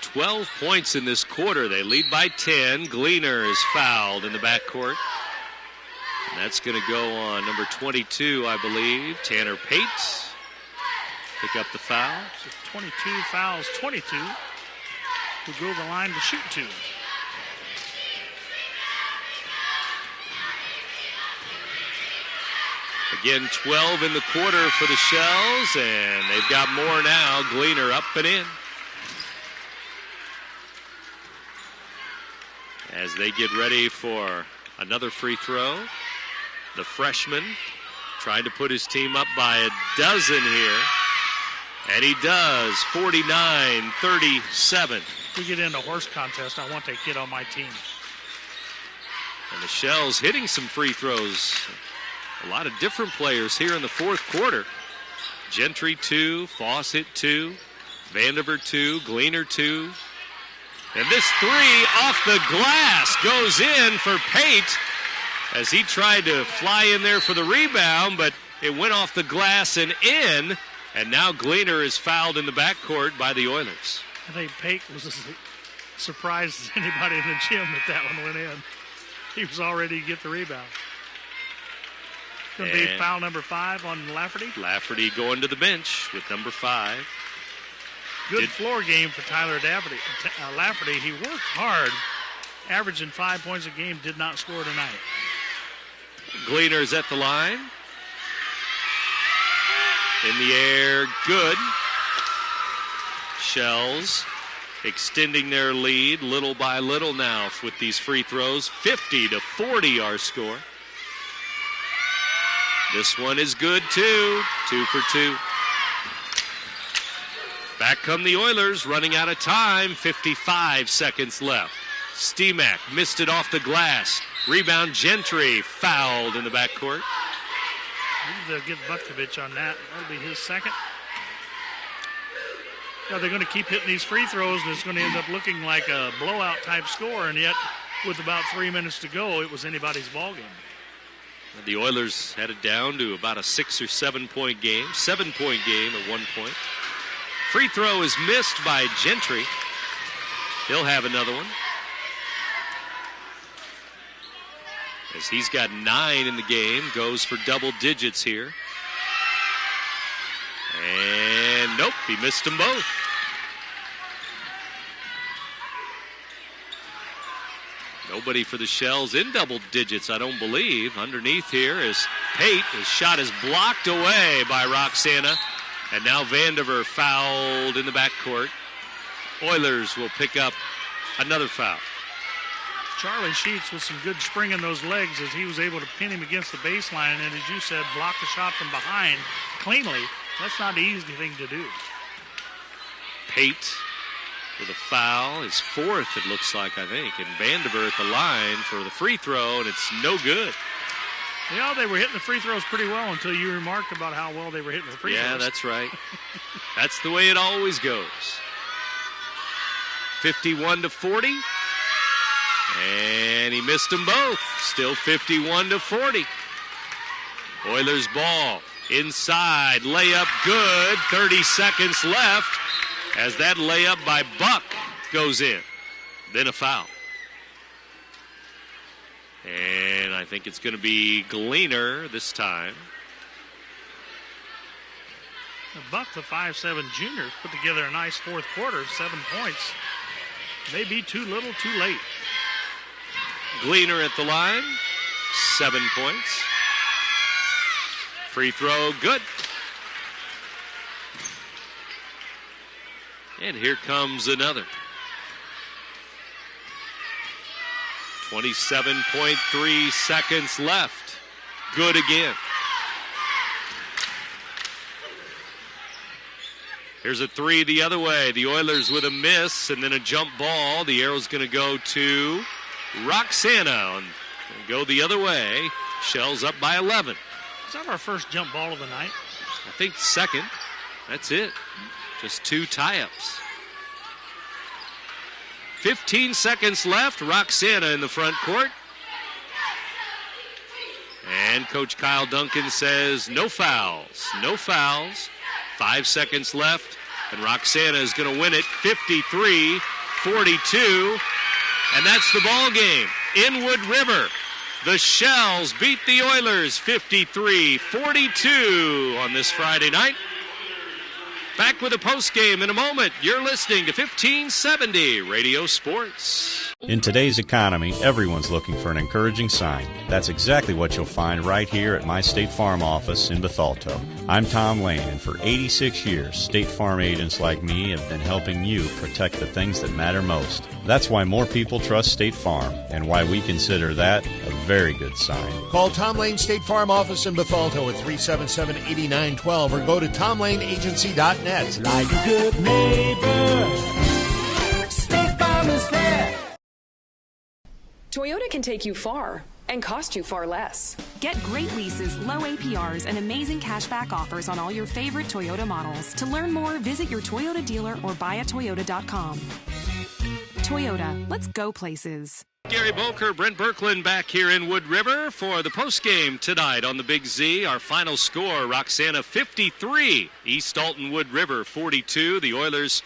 12 points in this quarter. They lead by 10. Gleaner is fouled in the backcourt. And that's going to go on number 22, I believe, Tanner Pate. Pick up the foul. So 22 fouls, 22 who go the line to shoot 2. Again, 12 in the quarter for the Shells, and they've got more now. Gleaner up and in. As they get ready for another free throw, the freshman trying to put his team up by a dozen here. And he does, 49-37. If we get into a horse contest, I want that kid on my team. And the Shells hitting some free throws. A lot of different players here in the fourth quarter. Gentry 2, Fawcett 2, Vandiver 2, Gleaner 2. And this 3 off the glass goes in for Pate as he tried to fly in there for the rebound, but it went off the glass and in. And now Gleaner is fouled in the backcourt by the Oilers. I think Pate was as surprised as anybody in the gym that one went in. He was all ready to get the rebound. It's going to be foul number 5 on Lafferty. Lafferty going to the bench with number 5. Good floor game for Tyler Lafferty. He worked hard, averaging 5 points a game, did not score tonight. Gleaner's at the line. In the air, good. Shells extending their lead little by little now with these free throws. 50-40 our score. This one is good too. 2 for 2. Back come the Oilers, running out of time. 55 seconds left. Steemack missed it off the glass. Rebound, Gentry fouled in the backcourt. They'll get Butkovich on that. That'll be his second. Now they're going to keep hitting these free throws, and it's going to end up looking like a blowout type score, and yet with about 3 minutes to go, it was anybody's ball game. The Oilers had it down to about a 6 or 7 point game. 7-point game at 1 point. Free throw is missed by Gentry. He'll have another one. As he's got 9 in the game, goes for double digits here. And nope, he missed them both. Nobody for the Shells in double digits, I don't believe. Underneath here is Pate. His shot is blocked away by Roxana. And now Vandiver fouled in the backcourt. Oilers will pick up another foul. Charlie Sheets with some good spring in those legs as he was able to pin him against the baseline and, as you said, block the shot from behind cleanly. That's not an easy thing to do. Pate with a foul, his 4th, it looks like, I think. And Vandiver at the line for the free throw, and it's no good. You know, they were hitting the free throws pretty well until you remarked about how well they were hitting the free throws. Yeah, that's right. That's the way it always goes. 51-40. And he missed them both. Still 51-40. Oilers ball. Inside. Layup good. 30 seconds left as that layup by Buck goes in. Then a foul. And I think it's going to be Gleaner this time. Buck, the 5'7" junior, put together a nice fourth quarter, 7 points. Maybe too little, too late. Gleaner at the line, 7 points. Free throw, good. And here comes another. 27.3 seconds left. Good again. Here's a 3 the other way. The Oilers with a miss and then a jump ball. The arrow's going to go to Roxana and go the other way. Shells up by 11. Is that our first jump ball of the night? I think second. That's it. Just 2 tie-ups. 15 seconds left. Roxana in the front court. And Coach Kyle Duncan says no fouls. No fouls. 5 seconds left. And Roxana is going to win it 53-42. And that's the ball game. In Wood River, the Shells beat the Oilers 53-42 on this Friday night. Back with a postgame in a moment. You're listening to 1570 Radio Sports. In today's economy, everyone's looking for an encouraging sign. That's exactly what you'll find right here at my State Farm office in Bethalto. I'm Tom Lane, and for 86 years, State Farm agents like me have been helping you protect the things that matter most. That's why more people trust State Farm, and why we consider that a very good sign. Call Tom Lane State Farm office in Bethalto at 377-8912 or go to tomlaneagency.net. Like a good neighbor, State Farm is there. Toyota can take you far and cost you far less. Get great leases, low APRs, and amazing cashback offers on all your favorite Toyota models. To learn more, visit your Toyota dealer or buyatoyota.com. Toyota, let's go places. Gary Boker, Brent Birkeland back here in Wood River for the postgame tonight on the Big Z. Our final score, Roxana 53, East Alton Wood River 42. The Oilers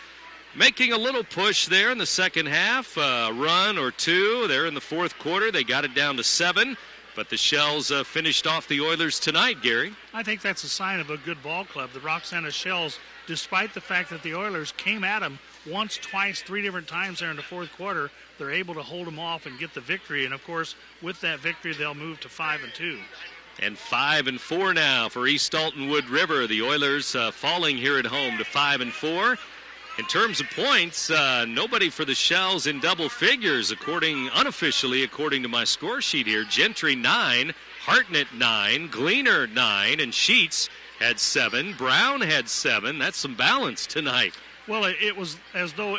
making a little push there in the second half, a run or two. They're in the fourth quarter. They got it down to 7, but the Shells finished off the Oilers tonight, Gary. I think that's a sign of a good ball club. The Roxana Shells, despite the fact that the Oilers came at them once, twice, 3 different times there in the fourth quarter, they're able to hold them off and get the victory. And, of course, with that victory, they'll move to 5-2. And 5-4 now for East Alton Wood River. The Oilers falling here at home to 5-4. In terms of points, nobody for the Shells in double figures, unofficially according to my score sheet here. Gentry 9, Hartnett 9, Gleaner 9, and Sheets had 7. Brown had 7. That's some balance tonight. Well, it was as though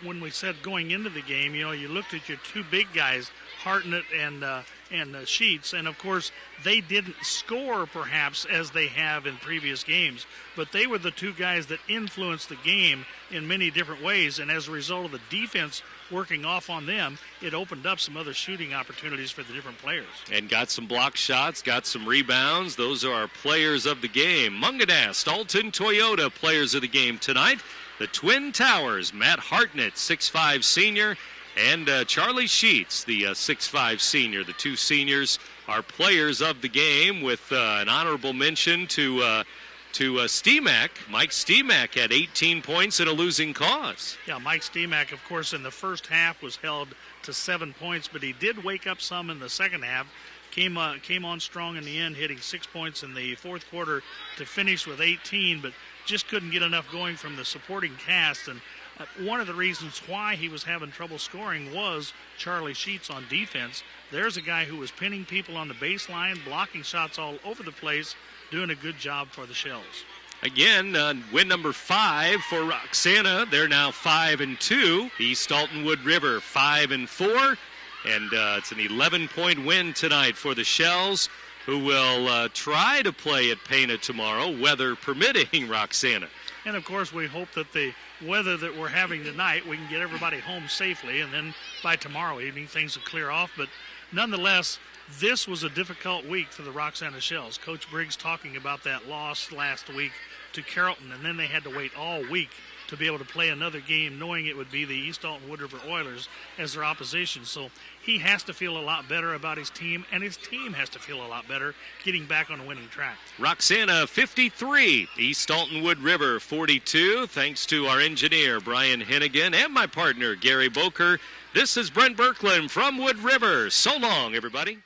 when we said going into the game, you looked at your 2 big guys, Hartnett and Sheets, and of course they didn't score perhaps as they have in previous games, but they were the 2 guys that influenced the game in many different ways, and as a result of the defense working off on them, it opened up some other shooting opportunities for the different players. And got some block shots, got some rebounds. Those are our players of the game. Munganast, Alton, Toyota players of the game tonight. The Twin Towers, Matt Hartnett, 6'5 senior, and Charlie Sheets, the 6'5 senior. The 2 seniors are players of the game, with an honorable mention to Steemack. Mike Steemack had 18 points in a losing cause. Yeah, Mike Steemack, of course, in the first half was held to 7 points, but he did wake up some in the second half. Came on strong in the end, hitting 6 points in the fourth quarter to finish with 18, but just couldn't get enough going from the supporting cast. And one of the reasons why he was having trouble scoring was Charlie Sheets on defense. There's a guy who was pinning people on the baseline, blocking shots all over the place, doing a good job for the Shells. Again, win number 5 for Roxana. They're now 5-2. East Alton Wood River 5-4. And it's an 11-point win tonight for the Shells, who will try to play at Pena tomorrow, weather permitting, Roxana. And, of course, we hope that the weather that we're having tonight, we can get everybody home safely, and then by tomorrow evening things will clear off. But nonetheless, this was a difficult week for the Roxana Shells. Coach Briggs talking about that loss last week to Carrollton, and then they had to wait all week to be able to play another game, knowing it would be the East Alton Wood River Oilers as their opposition. So he has to feel a lot better about his team, and his team has to feel a lot better getting back on a winning track. Roxana 53, East Alton Wood River 42. Thanks to our engineer, Brian Hennigan, and my partner, Gary Boker. This is Brent Birkeland from Wood River. So long, everybody.